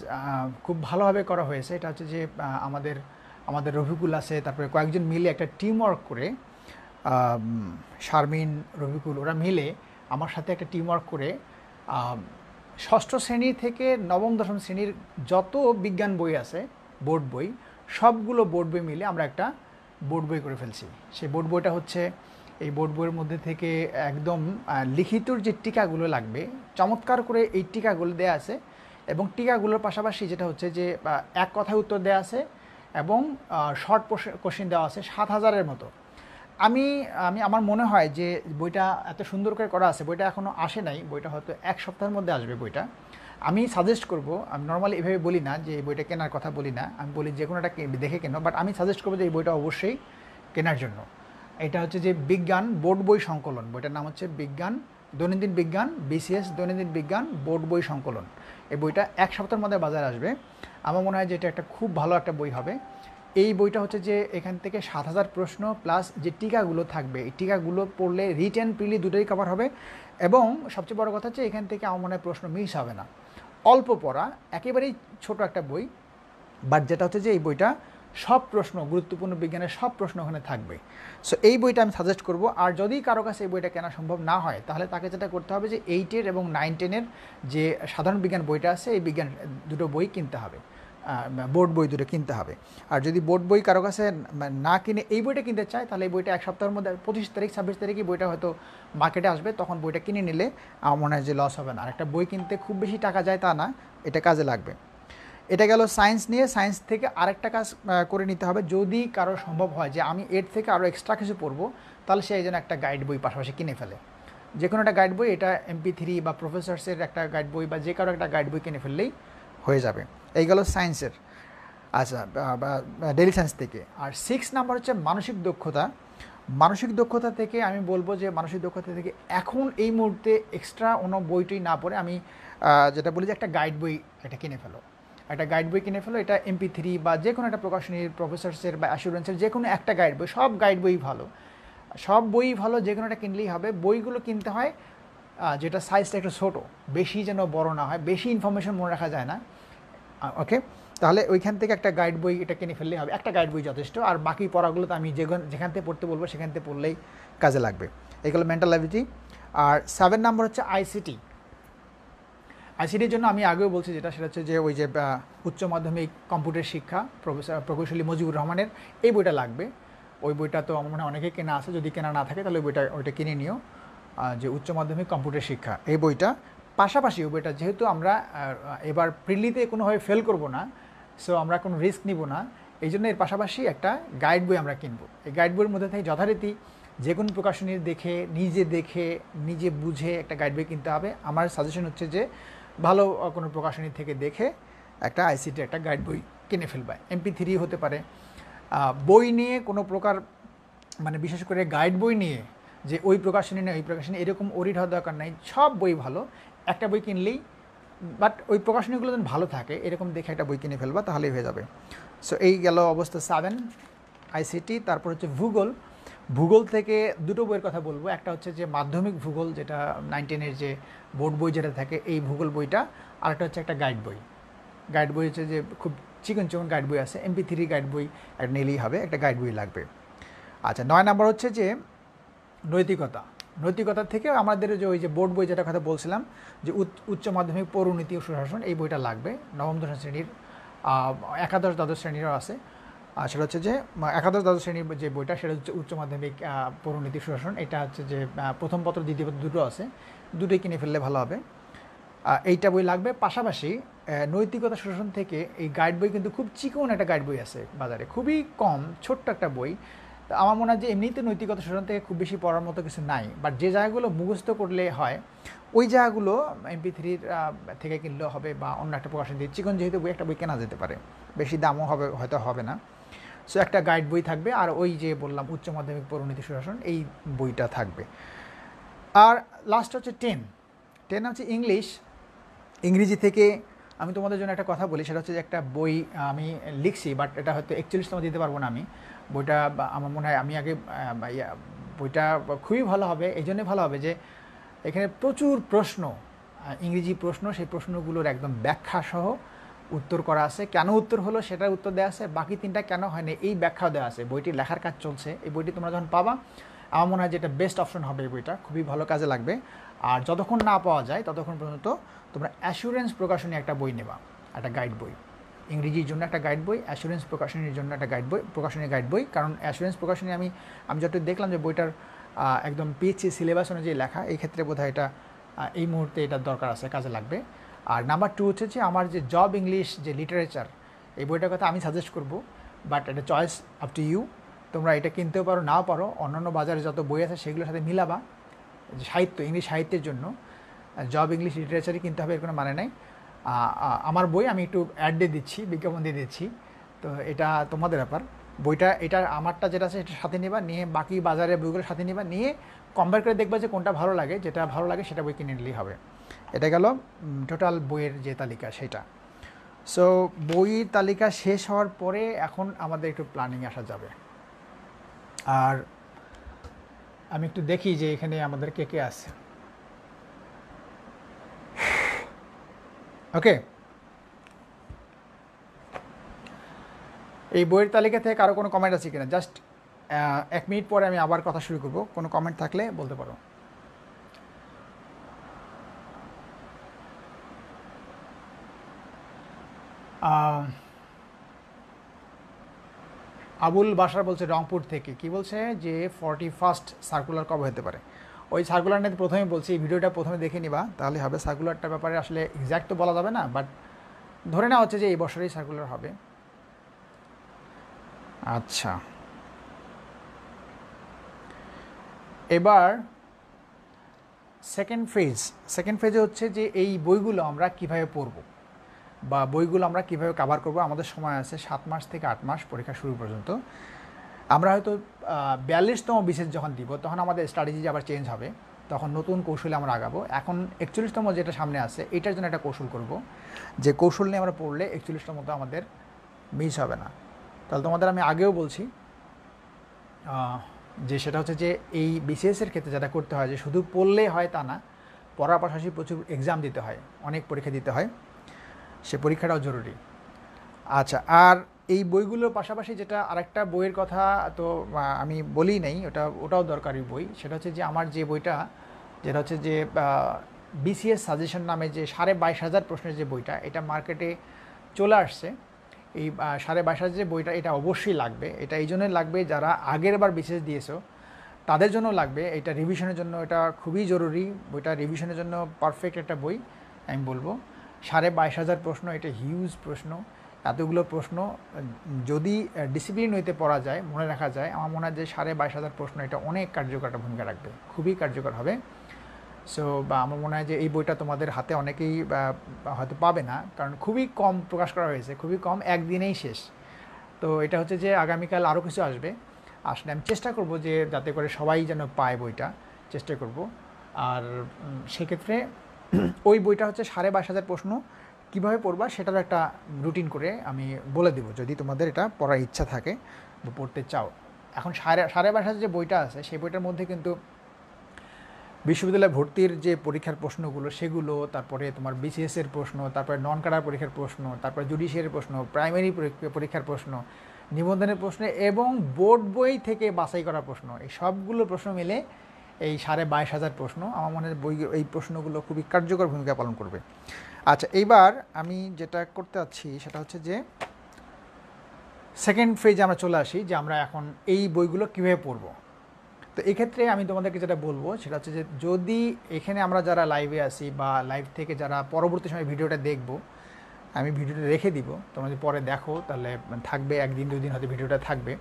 S1: খুব ভালোভাবে করা হয়েছে। এটা হচ্ছে যে আমাদের রফিকুল আছে, তারপরে কয়েকজন মিলে একটা টিম ওয়ার্ক করে, শারমিন, রফিকুল, ওরা মিলে আমার সাথে একটা টিম ওয়ার্ক করে ষষ্ঠ শ্রেণী থেকে নবম দশম শ্রেণীর যত বিজ্ঞান বই আছে, বোর্ড বই, সবগুলো বোর্ড বই মিলে আমরা একটা বোর্ড বই করে ফেলছি। সেই বোর্ড বইটা হচ্ছে, এই বোর্ড বইয়ের মধ্যে থেকে একদম লিখিতর যে টিকাগুলো লাগবে, চমৎকার করে এই টিকাগুলো দেয়া আছে। এবং টিকাগুলোর পাশাপাশি যেটা হচ্ছে যে এক কথায় উত্তর দেওয়া আছে এবং শর্ট কোশ্চেন দেওয়া আছে 7000-এর মতো। আমার মনে হয় যে বইটা এত সুন্দর করে করা আছে, বইটা এখনও আসে নাই, বইটা হয়তো 1 সপ্তাহের মধ্যে আসবে বইটা। আমি সাজেস্ট করব, আমি নর্মালি এভাবে বলি না যে এই বইটা কেনার কথা বলি না, আমি বলি যে কোনো একটা দেখে কেনো, বাট আমি সাজেস্ট করবো যে এই বইটা অবশ্যই কেনার জন্য। এটা হচ্ছে যে বিজ্ঞান বোর্ড বই সংকলন, বইটার নাম হচ্ছে দৈনন্দিন বিজ্ঞান, BCS দৈনন্দিন বিজ্ঞান বোর্ড বই সংকলন। এই বইটা 1 সপ্তাহের মধ্যে বাজারে আসবে। আমার মনে হয় যে এটা একটা খুব ভালো একটা বই হবে। এই বইটা হচ্ছে যে এখান থেকে 7000 প্রশ্ন প্লাস যে টিকাগুলো থাকবে, এই টিকাগুলো পড়লে রিটেন প্রিলি দুটোই কভার হবে। এবং সবচেয়ে বড় কথা হচ্ছে এখান থেকে আমার মনে হয় প্রশ্ন মিস হবে না। অল্প পড়া, একেবারেই ছোট একটা বই, বাট যেটা হচ্ছে যে এই বইটা সব প্রশ্ন, গুরুত্বপূর্ণ বিজ্ঞানের সব প্রশ্ন ওখানে থাকবে। সো এই বইটা আমি সাজেস্ট করব। আর যদি কারো কাছে এই বইটা কেনা সম্ভব না হয়, তাহলে তাকে যেটা করতে হবে যে 8-এর এবং 9-10-এর যে সাধারণ বিজ্ঞান বইটা আছে, এই বিজ্ঞান দুটো বই কিনতে হবে, বোর্ড বই দুটো কিনতে হবে। আর যদি বোর্ড বই কারো কাছে না কিনে এই বইটা কিনতে চায়, তাহলে এই বইটা 1 সপ্তাহের মধ্যে 25 তারিখ 26 তারিখে বইটা হয়তো মার্কেটে আসবে, তখন বইটা কিনে নিলে আমার মনে হয় যে লস হবে না। আর একটা বই কিনতে খুব বেশি টাকা যায় তা না, এটা কাজে লাগবে। এটা গেল সায়েন্স নিয়ে। সায়েন্স থেকে আরেকটা কাজ করে নিতে হবে, যদি কারো সম্ভব হয় যে আমি এর থেকে আরও এক্সট্রা কিছু পড়বো, তাহলে সেই জন্য একটা গাইড বই পাশাপাশি কিনে ফেলে, যে কোনো একটা গাইড বই, এটা MP3 বা প্রফেসর্সের একটা গাইড বই বা যে কারো একটা গাইড বই কিনে ফেললেই হয়ে যাবে। এই গেল সায়েন্সের, আচ্ছা, ডেইলি সায়েন্স থেকে। আর 6 নাম্বার হচ্ছে মানসিক দক্ষতা। মানসিক দক্ষতা থেকে আমি বলবো যে মানসিক দক্ষতা থেকে এখন এই মুহূর্তে এক্সট্রা কোনো বইটই না পড়ে আমি যেটা বলি যে একটা গাইড বই এটা কিনে ফেলো, একটা গাইড বই কিনে ফেলো। এটা MP3 বা যে কোনো একটা প্রকাশনীর, প্রফেসর্সের বা অ্যাসুরেন্সের যে কোনো একটা গাইড বই, সব গাইড বই ভালো, সব বই ভালো, যে কোনো একটা কিনলেই হবে। বইগুলো কিনতে হয় যেটা সাইজটা একটু ছোটো, বেশি যেন বড় না হয়, বেশি ইনফরমেশন মনে রাখা যায় না, ওকে। তাহলে ওইখান থেকে একটা গাইড বই এটা কিনে ফেললেই হবে, একটা গাইড বই যথেষ্ট। আর বাকি পড়াগুলো তো আমি যেখান থেকে পড়তে বলবো সেখান থেকে পড়লেই কাজে লাগবে। এগুলো মেন্টাল অ্যাবিলিটি। আর 7 নাম্বার হচ্ছে ICTর জন্য আমি আগেও বলছি যেটা, সেটা হচ্ছে যে ওই যে উচ্চ মাধ্যমিক কম্পিউটার শিক্ষা, প্রকৌশলী মুজিবুর রহমানের এই বইটা লাগবে। ওই বইটা তো আমার মনে হয় অনেকে কেনা আছে, যদি কেনা না থাকে তাহলে ওইটা কিনে নিও, যে উচ্চ মাধ্যমিক কম্পিউটার শিক্ষা এই বইটা। পাশাপাশি ওই বইটা যেহেতু আমরা এবার প্রিলিতে কোনোভাবে ফেল করব না, সো আমরা কোনো রিস্ক নিব না, এই জন্য এর পাশাপাশি একটা গাইড বই আমরা কিনবো। এই গাইড বইয়ের মধ্যে থেকে যথারীতি যে কোনো প্রকাশনীর দেখে নিজে বুঝে একটা গাইড বই কিনতে হবে। আমার সাজেশন হচ্ছে যে ভালো কোনো প্রকাশনী থেকে দেখে একটা ICT একটা গাইড বই কিনে ফেলবে। MP3 হতে পারে। বই নিয়ে কোনো প্রকার মানে বিশেষ করে গাইড বই নিয়ে যে ওই প্রকাশনী না ওই প্রকাশনী এরকম ওরিড হওয়ার দরকার নাই, সব বই ভালো, একটা বই কিনলেই, বাট ওই প্রকাশনীগুলো যেন ভালো থাকে এরকম দেখে একটা বই কিনে ফেলবা, তাহলেই হয়ে যাবে। সো এই গেল অবস্থা 7 ICT। তারপর হচ্ছে ভূগোল থেকে দুটো বইয়ের কথা বলবো। একটা হচ্ছে যে মাধ্যমিক ভূগোল, যেটা 9-10-এর যে বোর্ড বই যেটা থাকে, এই ভূগোল বইটা। আরেকটা হচ্ছে একটা গাইড বই হচ্ছে যে খুব চিকন গাইড বই আছে, MP3 গাইড বই একটা নিলেই হবে, একটা গাইড বই লাগবে। আচ্ছা, 9 নাম্বার হচ্ছে যে নৈতিকতা থেকে আমাদের যে ওই যে বোর্ড বই যেটা কথা বলছিলাম, যে উচ্চ মাধ্যমিক পৌরনীতি ও সুশাসন, এই বইটা লাগবে। নবম দশম শ্রেণীর, একাদশ দ্বাদশ শ্রেণীরও আছে। আর সেটা হচ্ছে যে একাদশ দ্বাদশ শ্রেণীর যে বইটা সেটা হচ্ছে উচ্চ মাধ্যমিক পৌরনীতি সুশাসন। এটা হচ্ছে যে প্রথম পত্র দ্বিতীয় পত্র দুটো আছে, দুটোই কিনে ফেললে ভালো হবে। এইটা বই লাগবে। পাশাপাশি নৈতিকতা সুশাসন থেকে এই গাইড বই কিন্তু খুব চিকন একটা গাইড বই আছে বাজারে, খুবই কম, ছোট্ট একটা বই। তো আমার মনে হয় যে এমনিতে নৈতিকতা সুশাসন থেকে খুব বেশি পড়ার মতো কিছু নাই, বাট যে জায়গাগুলো মুখস্থ করলে হয় ওই জায়গাগুলো MP3 থেকে কিনলেও হবে বা অন্য একটা প্রকাশন দিয়ে, চিকন যেহেতু বই একটা বই কেনা যেতে পারে, বেশি দামও হবে হয়তো হবে না। সো একটা গাইড বই থাকবে, আর ওই যে বললাম উচ্চ মাধ্যমিক পৌরনীতি সুশাসন এই বইটা থাকবে। আর লাস্ট হচ্ছে 10 হচ্ছে ইংলিশ। ইংরেজি থেকে আমি তোমাদের জন্য একটা কথা বলি, সেটা হচ্ছে যে একটা বই আমি লিখছি, বাট এটা হয়তো 41তম দিতে পারবো না আমি। বইটা আমার মনে হয় আমি আগে বইটা খুবই ভালো হবে, এই জন্যই ভালো হবে যে এখানে প্রচুর প্রশ্ন, ইংরেজি প্রশ্ন, সেই প্রশ্নগুলোর একদম ব্যাখ্যা সহ উত্তর করা আছে, কেন উত্তর হলো সেটার উত্তর দেওয়া আছে, বাকি 3টা কেন হয়নি এই ব্যাখ্যাও দেওয়া আছে। বইটি লেখার কাজ চলছে, এই বইটি তোমরা যখন পাবা আমার মনে হয় যে এটা বেস্ট অপশন হবে, এই বইটা খুবই ভালো কাজে লাগবে। আর যতক্ষণ না পাওয়া যায় ততক্ষণ পর্যন্ত তোমরা অ্যাসুরেন্স প্রকাশনী একটা বই নেবা, একটা গাইড বই, ইংরেজির জন্য একটা গাইড বই, অ্যাসুরেন্স প্রকাশনীর জন্য একটা গাইড বই, প্রকাশনী গাইড বই। কারণ অ্যাসুরেন্স প্রকাশনী আমি যতটুকু দেখলাম যে বইটার একদম PHC সিলেবাস অনুযায়ী লেখা, এই ক্ষেত্রে বোধহয় এটা এই মুহূর্তে এটার দরকার আছে, কাজে লাগবে। আর নাম্বার 2 হচ্ছে যে আমার যে জব ইংলিশ যে লিটারেচার, এই বইটার কথা আমি সাজেস্ট করব, বাট এটা চয়েস আপ টু ইউ। তোমরা এটা কিনতেও পারো, নাও পারো, অন্যান্য বাজারে যত বই আছে সেগুলোর সাথে মিলাবা। সাহিত্য, ইংলিশ সাহিত্যের জন্য জব ইংলিশ লিটারেচারই কিনতে হবে এর কোনো মানে নাই। আমার বই আমি একটু অ্যাড দিয়ে দিচ্ছি, বিজ্ঞাপন দিয়ে দিচ্ছি, তো এটা তোমাদের ব্যাপার। বইটা এটা আমারটা যেটা আছে সেটা সাথে নিবা, নিয়ে বাকি বাজারের বইগুলো সাথে নিবা, নিয়ে কম্পেয়ার করে দেখবা যে কোনটা ভালো লাগে, যেটা ভালো লাগে সেটা বই কিনে নিলেই হবে। এটা গেল টোটাল বইয়ের যে তালিকা সেটা। সো বইয়ের তালিকা শেষ হওয়ার পরে এখন আমাদের একটু প্ল্যানিং আসা যাবে। আর আমি একটু দেখি যে এখানে আমাদের কে কে আছে। ওকে, এই বইয়ের তালিকা থেকে কারো কোনো কমেন্ট আছে কিনা? জাস্ট 1 মিনিট পরে আমি আবার কথা শুরু করব, কোনো কমেন্ট থাকলে বলতে পারো। আবুল বাসার বলছে রংপুর থেকে, কি বলছে যে 41st সার্কুলার কবে হতে পারে? ওই সার্কুলার নিয়ে প্রথমে বলছি, ভিডিওটা প্রথমে দেখে নিবা তাহলে হবে। সার্কুলারটার ব্যাপারে আসলে এক্স্যাক্ট তো বলা যাবে না, বাট ধরে নেওয়া হচ্ছে যে এই বছরেই সার্কুলার হবে। আচ্ছা, এবার সেকেন্ড ফেজে হচ্ছে যে এই বইগুলো আমরা কিভাবে পড়ব বা বইগুলো আমরা কিভাবে কভার করব। আমাদের সময় আছে 7 মাস থেকে 8 মাস পরীক্ষা শুরু পর্যন্ত। আমরা হয়তো 42তম বিশেষ যখন দিব তখন আমাদের স্ট্র্যাটেজি আবার চেঞ্জ হবে, তখন নতুন কৌশলে আমরা আগাবো। এখন 41তম যেটা সামনে আছে এটার জন্য একটা কৌশল করব, যে কৌশল নিয়ে আমরা পড়লে 41তম তো আমাদের মিস হবে না। তাহলে তোমাদের আমি আগেও বলছি যে সেটা হচ্ছে যে এই BCS-এর ক্ষেত্রে যেটা করতে হয় যে শুধু পড়লেই হয় তা না, পড়ার পাশাপাশি প্রচুর এক্সাম দিতে হয়, অনেক পরীক্ষা দিতে হয়, সে পরীক্ষাটাও জরুরি। আচ্ছা, আর এই বইগুলোর পাশাপাশি যেটা আরেকটা বইয়ের কথা তো আমি বলি নাই, ওটাও দরকারি বই। সেটা হচ্ছে যে আমার যে বইটা, যেটা হচ্ছে যে BCS সাজেশন নামে যে 22,500 প্রশ্নের যে বইটা, এটা মার্কেটে চলে আসছে। এই 22,500 যে বইটা, এটা অবশ্যই লাগবে। এটা এই জন্যই লাগবে যারা আগের বার BCS দিয়েছো তাদের জন্য লাগবে, এটা রিভিশনের জন্য এটা খুবই জরুরি। বইটা রিভিশনের জন্য পারফেক্ট একটা বই আমি বলবো। 22,500 প্রশ্ন, এটা হিউজ প্রশ্ন। এতগুলো প্রশ্ন যদি ডিসিপ্লিন হইতে পড়া যায়, মনে রাখা যায়, আমার মনে হয় যে 22,500 প্রশ্ন এটা অনেক কার্যকর একটা ভূমিকা রাখবে, খুবই কার্যকর হবে। সো আমার মনে হয় যে এই বইটা তোমাদের হাতে অনেকেই হয়তো পাবে না, কারণ খুবই কম প্রকাশ করা হয়েছে, খুবই কম, একদিনেই শেষ। তো এটা হচ্ছে যে আগামীকাল আরও কিছু আসবে, আসলে আমি চেষ্টা করব যে যাতে করে সবাই যেন পায় বইটা, চেষ্টা করব। আর সেক্ষেত্রে ওই বইটা হচ্ছে 22,500 প্রশ্ন কীভাবে পড়বা সেটারও একটা রুটিন করে আমি বলে দেবো, যদি তোমাদের এটা পড়ার ইচ্ছা থাকে বা পড়তে চাও। এখন 22,500 যে বইটা আছে সেই বইটার মধ্যে কিন্তু বিশ্ববিদ্যালয়ে ভর্তির যে পরীক্ষার প্রশ্নগুলো সেগুলো, তারপরে তোমার BCS-এর প্রশ্ন, তারপরে নন ক্যাডার পরীক্ষার প্রশ্ন, তারপরে জুডিশিয়ারির প্রশ্ন, প্রাইমারি পরীক্ষার প্রশ্ন, নিবন্ধনের প্রশ্ন এবং বোর্ড বই থেকে বাছাই করা প্রশ্ন, এই সবগুলো প্রশ্ন মিলে এই 22,500 প্রশ্ন। আমার মনে হয় বই এই প্রশ্নগুলো খুবই কার্যকর ভূমিকা পালন করবে। আচ্ছা, এইবার আমি যেটা করতে চাচ্ছি সেটা হচ্ছে যে সেকেন্ড ফেজে আমরা চলে আসি যে আমরা এখন এই বইগুলো কীভাবে পড়ব। তো এক্ষেত্রে আমি তোমাদেরকে যেটা বলবো সেটা হচ্ছে যে যদি এখানে আমরা যারা লাইভে আসি বা লাইভ থেকে যারা পরবর্তী সময় ভিডিওটা দেখব, আমি ভিডিওটা রেখে দিব, তোমরা যদি পরে দেখো তাহলে থাকবে, 1 দিন 2 দিন হয়তো ভিডিওটা থাকবে।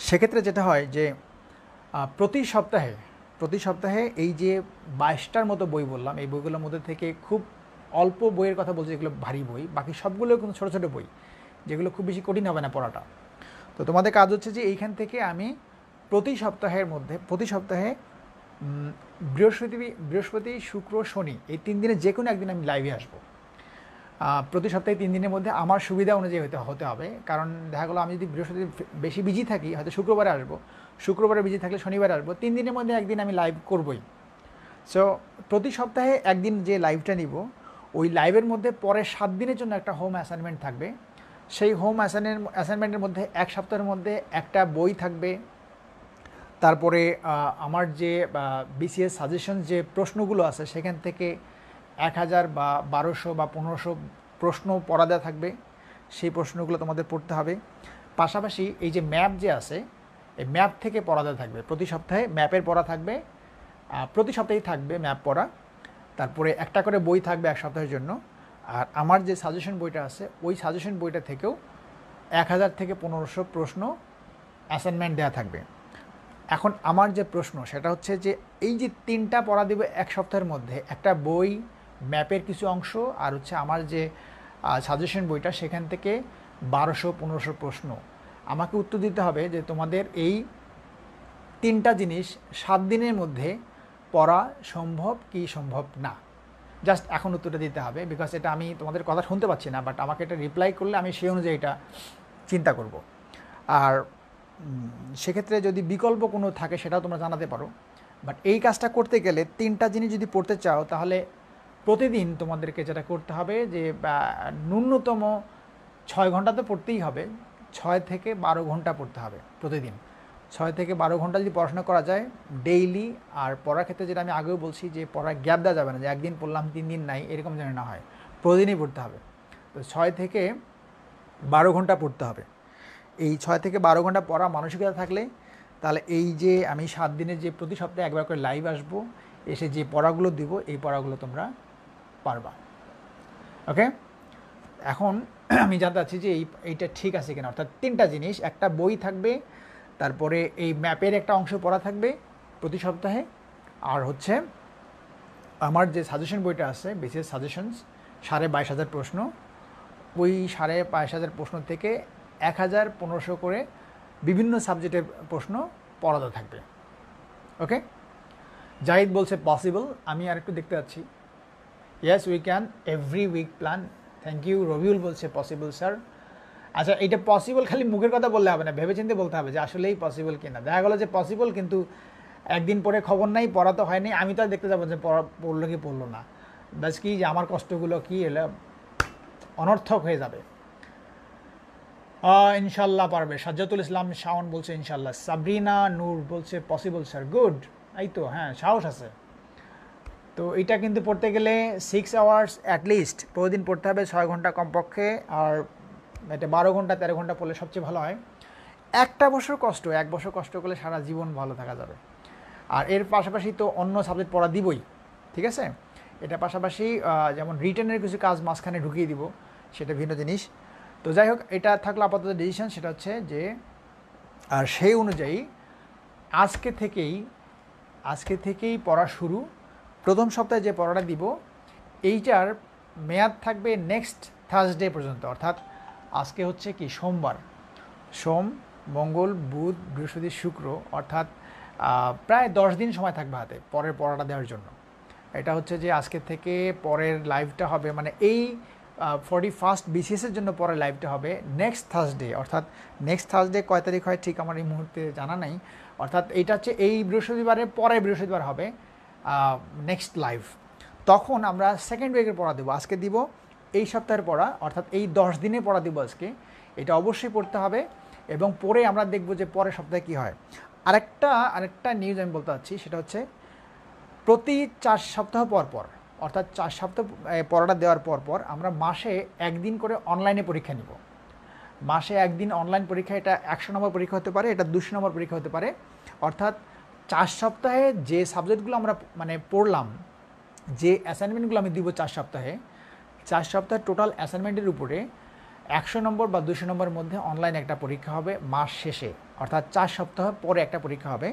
S1: সেক্ষেত্রে যেটা হয় যে প্রতি সপ্তাহে এই যে 22টার মতো বই বললাম, এই বইগুলোর মধ্যে থেকে খুব অল্প বইয়ের কথা বলছি যেগুলো ভারী বই, বাকি সবগুলো কিন্তু ছোটো ছোটো বই যেগুলো খুব বেশি কঠিন হবে না পড়াটা। তো তোমাদের কাজ হচ্ছে যে এইখান থেকে আমি প্রতি সপ্তাহে বৃহস্পতি শুক্র শনি এই 3 দিনে যে কোনো একদিন আমি লাইভে আসবো। প্রতি সপ্তাহে 3 দিনের মধ্যে আমার সুবিধা অনুযায়ী হতে হবে, কারণ দেখা গেলো আমি যদি বৃহস্পতি বেশি বিজি থাকি হয়তো শুক্রবারে আসবো, শুক্রবারে বিজি থাকলে শনিবারে আসবো, 3 দিনের মধ্যে একদিন আমি লাইভ করবই। সো প্রতি সপ্তাহে একদিন যে লাইভটা নিব, ওই লাইভের মধ্যে পরে 7 দিনের জন্য একটা হোম অ্যাসাইনমেন্ট থাকবে। সেই হোম অ্যাসাইনমেন্টের মধ্যে 1 সপ্তাহের মধ্যে একটা বই থাকবে। তারপরে আমার যে বিসিএস সাজেশন যে প্রশ্নগুলো আছে সেখান থেকে 1000 বা 1200 বা 1500 প্রশ্ন পড়া দেওয়া থাকবে, সেই প্রশ্নগুলো তোমাদের পড়তে হবে। পাশাপাশি এই যে ম্যাপ যে আছে, এই ম্যাপ থেকে পড়া দেওয়া থাকবে, প্রতি সপ্তাহে ম্যাপের পড়া থাকবে, প্রতি সপ্তাহেই থাকবে ম্যাপ পড়া। তারপরে একটা করে বই থাকবে 1 সপ্তাহের জন্য। আর আমার যে সাজেশন বইটা আছে ওই সাজেশন বইটা থেকেও 1000 থেকে 1500 প্রশ্ন অ্যাসাইনমেন্ট দেওয়া থাকবে। এখন আমার যে প্রশ্ন সেটা হচ্ছে যে এই যে 3টা পড়া দেবে 1 সপ্তাহের মধ্যে, একটা বই, ম্যাপের কিছু অংশ, আর হচ্ছে আমার যে সাজেশন বইটা, সেখান থেকে 1200-1500 প্রশ্ন আমাকে উত্তর দিতে হবে যে তোমাদের এই 3টা জিনিস 7 দিনের মধ্যে পড়া সম্ভব কি সম্ভব না। জাস্ট এখন উত্তরটা দিতে হবে, বিকজ এটা আমি তোমাদের কথা শুনতে পাচ্ছি না, বাট আমাকে এটা রিপ্লাই করলে আমি সেই অনুযায়ী এটা চিন্তা করব। আর সেক্ষেত্রে যদি বিকল্প কোনো থাকে সেটাও তোমরা জানাতে পারো। বাট এই কাজটা করতে গেলে 3টা জিনিস যদি পড়তে চাও তাহলে প্রতিদিন তোমাদেরকে যেটা করতে হবে যে ন্যূনতম 6 ঘন্টা তো পড়তেই হবে, 6 থেকে 12 ঘন্টা পড়তে হবে প্রতিদিন। 6 থেকে 12 ঘন্টা যদি পড়াশোনা করা যায় ডেইলি, আর পড়ার ক্ষেত্রে যেটা আমি আগেও বলছি যে পড়ার গ্যাপ দেওয়া যাবে না, যে একদিন পড়লাম 3 দিন নাই, এরকম যেন না হয়, প্রতিদিনই পড়তে হবে। তো 6 থেকে 12 ঘন্টা পড়তে হবে। এই 6 থেকে 12 ঘন্টা পড়া মানসিকতা থাকলে তাহলে এই যে আমি 7 দিনের যে প্রতি সপ্তাহে একবার করে লাইভ আসবো, এসে যে পড়াগুলো দিব এই পড়াগুলো তোমরা পারবা। ওকে, এখন আমি জানতে চাচ্ছি যে এইটা ঠিক আছে কিনা। অর্থাৎ 3টা জিনিস, একটা বই থাকবে, তারপরে এই ম্যাপের একটা অংশ পড়া থাকবে প্রতি সপ্তাহে, আর হচ্ছে আমার যে সাজেশন বইটা আছে বিসিএস সাজেশনস 22,500 প্রশ্ন, ওই 22,500 প্রশ্ন থেকে 1000-1500 করে বিভিন্ন সাবজেক্টের প্রশ্ন পড়াতে থাকবে। ওকে, জাহিদ বলছে পসিবল। আমি আর একটু দেখতে পাচ্ছি, yes we can every week plan. Thank you. Rabiul বলছে পসিবল স্যার। আচ্ছা, এটা পসিবল খালি মুখের কথা বললে হবে না, ভেবেচিন্তে বলতে হবে যে আসলেই পসিবল কিনা। দেখা গেলো যে পসিবল, কিন্তু একদিন পরে খবর নাই, পড়া তো হয়নি, আমি তো আর দেখতে যাবো যে পড়লো কি পড়লো না, ব্যাস কি যে আমার কষ্টগুলো কি এলে অনর্থক হয়ে যাবে। ইনশাল্লাহ পারবে। সাজ্জাতুল ইসলাম শাওন বলছে ইনশাল্লাহ। সাবরিনা নূর বলছে পসিবল স্যার। গুড, এই তো, হ্যাঁ সাহস আছে। তো এটা কিন্তু পড়তে গেলে 6 আওয়ার্স অ্যাটলিস্ট প্রতিদিন পড়তে হবে, 6 ঘন্টা কমপক্ষে। আর এটা 12 ঘন্টা 13 ঘন্টা পড়লে সবচেয়ে ভালো হয়। 1 বছর কষ্ট করলে সারা জীবন ভালো থাকা যাবে। আর এর পাশাপাশি তো অন্য সাবজেক্ট পড়া দিবই, ঠিক আছে। এটা পাশাপাশি যেমন রিটেনের কিছু কাজ মাঝখানে ঢুকিয়ে দিব, সেটা ভিন্ন জিনিস। তো যাই হোক, এটা থাকলো আপাতত ডিসিশন। সেটা হচ্ছে যে আর সেই অনুযায়ী আজকে থেকেই পড়া শুরু। প্রথম সপ্তাহে যে পড়াটা দিব এইটার মেয়াদ থাকবে নেক্সট থার্সডে পর্যন্ত। অর্থাৎ আজকে হচ্ছে কি সোমবার, সোম মঙ্গল বুধ বৃহস্পতি শুক্র, অর্থাৎ প্রায় 10 দিন সময় থাকবে হাতে পরের পড়াটা দেওয়ার জন্য। এটা হচ্ছে যে আজকে থেকে পরের লাইভটা হবে, মানে এই 41st বিসিএসের জন্য পরের লাইভটা হবে নেক্সট থার্সডে। অর্থাৎ নেক্সট থার্সডে কয় তারিখ হয় ঠিক আমার এই মুহূর্তে জানা নাই। অর্থাৎ এইটা হচ্ছে এই বৃহস্পতিবারের পরে বৃহস্পতিবার হবে নেক্সট লাইভ। তখন আমরা সেকেন্ড উইকের পড়া দেবো। আজকে দিব এই সপ্তাহের পড়া, অর্থাৎ এই 10 দিনে পড়া দিব আজকে। এটা অবশ্যই পড়তে হবে এবং পরে আমরা দেখব যে পরের সপ্তাহে কী হয়। আরেকটা নিউজ আমি বলতে চাচ্ছি, সেটা হচ্ছে প্রতি 4 সপ্তাহ পর পর, অর্থাৎ 4 সপ্তাহ পড়াটা দেওয়ার পর আমরা মাসে 1 দিন করে অনলাইনে পরীক্ষা নিব। মাসে একদিন অনলাইন পরীক্ষা, এটা 100 নম্বর পরীক্ষা হতে পারে, এটা 200 নম্বর পরীক্ষা হতে পারে। অর্থাৎ 4 সপ্তাহে যে সাবজেক্টগুলো আমরা মানে পড়লাম, যে অ্যাসাইনমেন্টগুলো আমি দিব 4 সপ্তাহে, 4 সপ্তাহের টোটাল অ্যাসাইনমেন্টের উপরে 100 নম্বর বা 200 নম্বরের মধ্যে অনলাইন একটা পরীক্ষা হবে মাস শেষে, অর্থাৎ 4 সপ্তাহ পরে একটা পরীক্ষা হবে।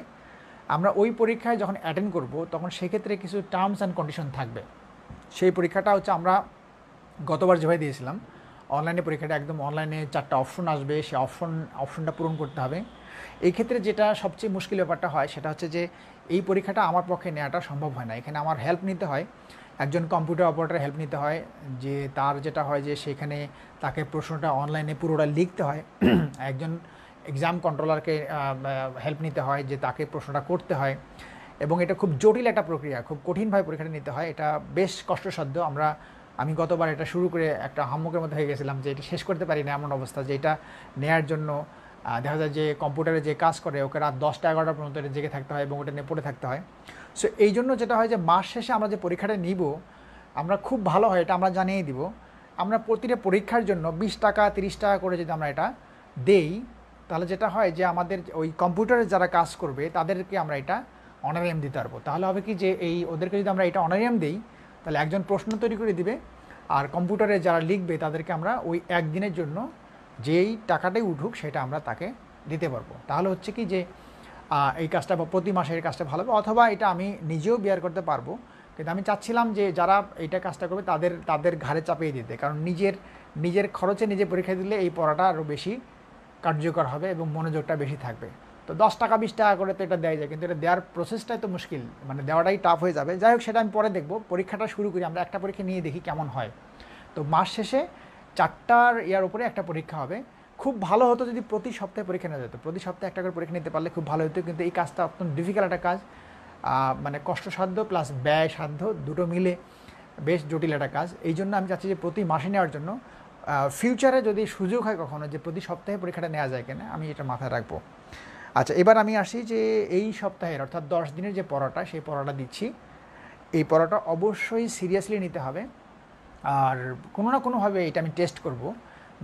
S1: আমরা ওই পরীক্ষায় যখন অ্যাটেন্ড করব তখন সেক্ষেত্রে কিছু টার্মস অ্যান্ড কন্ডিশন থাকবে। সেই পরীক্ষাটা হচ্ছে আমরা গতবার যেভাবে দিয়েছিলাম, অনলাইনে পরীক্ষাটা একদম অনলাইনে 4টা অপশন আসবে, সেই অপশনটা পূরণ করতে হবে। এই ক্ষেত্রে যেটা সবচেয়ে মুশকিল ব্যাপারটা হয় সেটা হচ্ছে যে এই পরীক্ষাটা আমার পক্ষে নেওয়াটা সম্ভব হয় না। এখানে আমার হেল্প নিতে হয়, একজন কম্পিউটার অপারেটর হেল্প নিতে হয়, যে তার যেটা হয় যে সেখানে তাকে প্রশ্নটা অনলাইনে পুরোটা লিখতে হয়। একজন এক্সাম কন্ট্রোলারকে হেল্প নিতে হয়, যে তাকে প্রশ্নটা করতে হয়, এবং এটা খুব জটিল একটা প্রক্রিয়া, খুব কঠিনভাবে পরীক্ষাটা নিতে হয়, এটা বেশ কষ্টসাধ্য। আমি গতবার এটা শুরু করে একটা হাম্মকের মধ্যে হয়ে গেছিলাম, যে এটা শেষ করতে পারি না, এমন অবস্থা যে এটা নেওয়ার জন্য দেখা যায় যে কম্পিউটারে যে কাজ করে ওকে রাত 10টা 11টা পর্যন্ত এটা জেগে থাকতে হয় এবং ওটা নিয়ে পড়ে থাকতে হয়। সো এই জন্য যেটা হয় যে মাস শেষে আমরা যে পরীক্ষাটা নিব, আমরা খুব ভালো হয় এটা আমরা জানিয়ে দিব, আমরা প্রতিটা পরীক্ষার জন্য 20 টাকা 30 টাকা করে যদি আমরা এটা দেই, তাহলে যেটা হয় যে আমাদের ওই কম্পিউটারে যারা কাজ করবে তাদেরকে আমরা এটা অনারিয়াম দিতে পারবো। তাহলে হবে কি যে ওদেরকে যদি আমরা এটা অনারিয়াম দিই, তাহলে একজন প্রশ্ন তৈরি করে দিবে, আর কম্পিউটারে যারা লিখবে তাদেরকে আমরা ওই একদিনের জন্য যেই টাকাটাই উঠুক সেটা আমরা তাকে দিতে পারবো। তাহলে হচ্ছে কি যে এই কাজটা প্রতি মাসে এই কাজটা ভালো হবে, অথবা এটা আমি নিজেও বিয়ার করতে পারবো। কিন্তু আমি চাচ্ছিলাম যে যারা এইটা কাজটা করবে তাদের ঘাড়ে চাপিয়ে দিতে, কারণ নিজের খরচে নিজে পরীক্ষা দিলে এই পড়াটা আরও বেশি কার্যকর হবে এবং মনোযোগটা বেশি থাকবে। তো 10 টাকা 20 টাকা করে তো এটা দেওয়া যায়, কিন্তু এটা দেওয়ার প্রসেসটাই তো মুশকিল, মানে দেওয়াটাই টাফ হয়ে যাবে। যাই হোক, সেটা আমি পরে দেখব। পরীক্ষাটা শুরু করি, আমরা একটা পরীক্ষা নিয়ে দেখি কেমন হয়। তো মাস শেষে 4টার ইয়ার উপরে একটা পরীক্ষা হবে। খুব ভালো হতো যদি প্রতি সপ্তাহে পরীক্ষা নেওয়া যেত, প্রতি সপ্তাহে একটা করে পরীক্ষা নিতে পারলে খুব ভালো হতো, কিন্তু এই কাজটা অত্যন্ত ডিফিকাল্ট একটা কাজ, মানে কষ্টসাধ্য প্লাস ব্যয় সাধ্য দুটো মিলে বেশ জটিল একটা কাজ। এই জন্য আমি চাচ্ছি যে প্রতি মাসে নেওয়ার জন্য, ফিউচারে যদি সুযোগ হয় কখনো যে প্রতি সপ্তাহে পরীক্ষাটা নেওয়া যায় কিনা, আমি এটা মাথায় রাখবো। আচ্ছা, এবার আমি আসি যে এই সপ্তাহের অর্থাৎ 10 দিনের যে পড়াটা, সেই পড়াটা দিচ্ছি। এই পড়াটা অবশ্যই সিরিয়াসলি নিতে হবে, আর কোনো না কোনোভাবে এটা আমি টেস্ট করব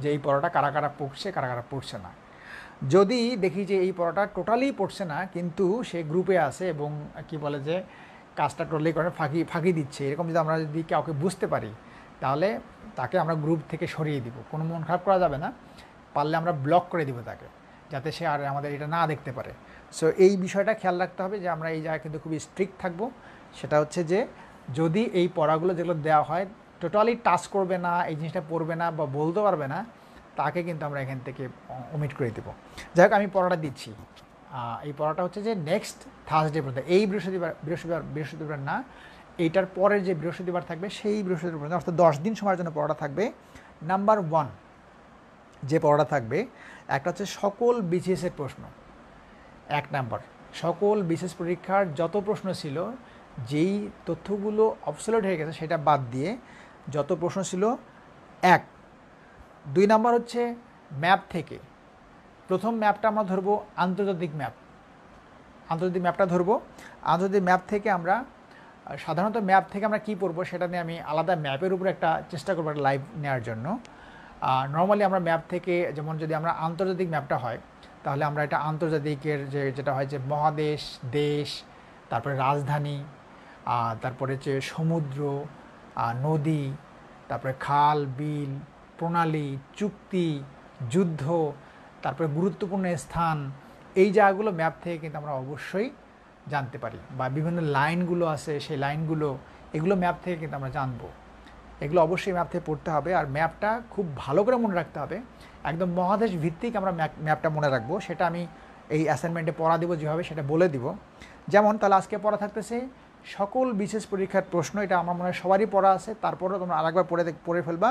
S1: যে এই পড়াটা কারা কারা পড়ছে, কারা কারা পড়ছে না। যদি দেখি যে এই পড়াটা টোটালি পড়ছে না, কিন্তু সে গ্রুপে আছে এবং কি বলে যে কাজটা টোটালি করে ফাঁকি দিচ্ছে, এরকম যদি আমরা যদি কাউকে বুঝতে পারি, তাহলে তাকে আমরা গ্রুপ থেকে সরিয়ে দিব। কোনো মন খারাপ করা যাবে না, পারলে আমরা ব্লক করে দিব তাকে, যাতে সে আর আমাদের এটা না দেখতে পারে। সো এই বিষয়টা খেয়াল রাখতে হবে যে আমরা এই জায়গায় কিন্তু খুবই স্ট্রিক্ট থাকবো। সেটা হচ্ছে যে যদি এই পড়াগুলো যেগুলো দেওয়া হয় টোটালি টাচ করবে না, এই জিনিসটা পড়বে না বা বলতে পারবে না, তাকে কিন্তু আমরা এখান থেকে ওমিট করে দেবো। যাই হোক, আমি পড়াটা দিচ্ছি। এই পড়াটা হচ্ছে যে নেক্সট থার্সডে পর্যন্ত, এই বৃহস্পতিবার না, এইটার পরের যে বৃহস্পতিবার থাকবে সেই বৃহস্পতিবার পর্যন্ত, অর্থাৎ 10 দিন সময়ের জন্য পড়াটা থাকবে। নাম্বার 1 যে পড়াটা থাকবে, একটা হচ্ছে সকল বিসিএসের প্রশ্ন। 1 নাম্বার, সকল বিসিএস পরীক্ষার যত প্রশ্ন ছিল, যেই তথ্যগুলো অবসোলিউট হয়ে গেছে সেটা বাদ দিয়ে যত প্রশ্ন ছিল 1। 2 নাম্বার হচ্ছে ম্যাপ থেকে। প্রথম ম্যাপটা আমরা ধরবো আন্তর্জাতিক ম্যাপটা ধরবো। আন্তর্জাতিক ম্যাপ থেকে আমরা সাধারণত ম্যাপ থেকে আমরা কী পড়বো সেটা নিয়ে আমি আলাদা ম্যাপের উপর একটা চেষ্টা করবো একটা লাইভ নেওয়ার জন্য। নর্মালি আমরা ম্যাপ থেকে, যেমন যদি আমরা আন্তর্জাতিক ম্যাপটা হয়, তাহলে আমরা এটা আন্তর্জাতিকের যেটা হয় যে মহাদেশ, দেশ, তারপরে রাজধানী, তারপরে হচ্ছে সমুদ্র, নদী, তারপরে খাল বিল, প্রণালী, চুক্তি, যুদ্ধ, তারপরে গুরুত্বপূর্ণ স্থান, এই জায়গাগুলো ম্যাপ থেকে কিন্তু আমরা অবশ্যই জানতে পারি। বা বিভিন্ন লাইনগুলো আছে, সেই লাইনগুলো, এগুলো ম্যাপ থেকে কিন্তু আমরা জানবো। এগুলো অবশ্যই ম্যাপ থেকে পড়তে হবে, আর ম্যাপটা খুব ভালো করে মনে রাখতে হবে। একদম মহাদেশ ভিত্তিক আমরা ম্যাপটা মনে রাখবো। সেটা আমি এই অ্যাসাইনমেন্টে পড়া দিব, যেভাবে সেটা বলে দিব। যেমন তাহলে আজকে পড়া থাকতেছে সকল বিশেষ পরীক্ষার প্রশ্ন, এটা আমার মনে হয় সবারই পড়া আছে, তারপরেও তোমরা আরেকবার পড়ে ফেলবা।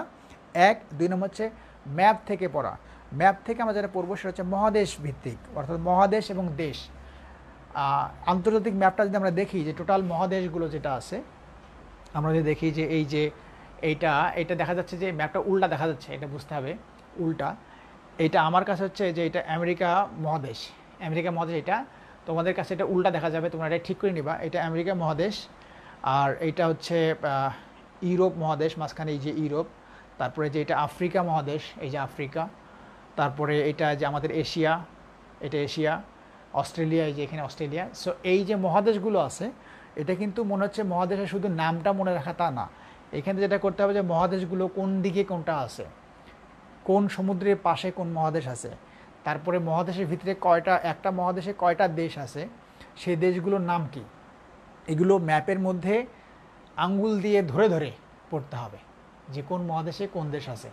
S1: 1, 2 নম্বর হচ্ছে ম্যাপ থেকে পড়া। ম্যাপ থেকে আমরা যেটা পড়বো সেটা হচ্ছে মহাদেশ ভিত্তিক, অর্থাৎ মহাদেশ এবং দেশ। আন্তর্জাতিক ম্যাপটা যদি আমরা দেখি যে টোটাল মহাদেশগুলো যেটা আছে, আমরা যদি দেখি যে এইটা দেখা যাচ্ছে যে ম্যাপটা উল্টা দেখা যাচ্ছে, এটা বুঝতে হবে উল্টা। এইটা আমার কাছে হচ্ছে যে এটা আমেরিকা মহাদেশ, এটা তোমাদের কাছে এটা উল্টা দেখা যাবে, তোমরা এটা ঠিক করে নিবা। এটা আমেরিকা মহাদেশ, আর এইটা হচ্ছে ইউরোপ মহাদেশ, মাঝখানে এই যে ইউরোপ। তারপরে যে এটা আফ্রিকা মহাদেশ, এই যে আফ্রিকা। তারপরে এটা যে আমাদের এশিয়া, এটা এশিয়া, অস্ট্রেলিয়া, এই যে এখানে অস্ট্রেলিয়া। সো এই যে মহাদেশগুলো আছে, এটা কিন্তু মনে হচ্ছে মহাদেশের শুধু নামটা মনে রাখা তা না, এখানে যেটা করতে হবে যে মহাদেশগুলো কোন দিকে কোনটা আছে, কোন সমুদ্রের পাশে কোন মহাদেশ আছে, তারপরে মহাদেশের ভিতরে একটা মহাদেশে কয়টা দেশ আছে, সেই দেশগুলোর নাম কি, এগুলো ম্যাপের মধ্যে আঙ্গুল দিয়ে ধরে ধরে পড়তে হবে যে কোন মহাদেশে কোন দেশ আছে।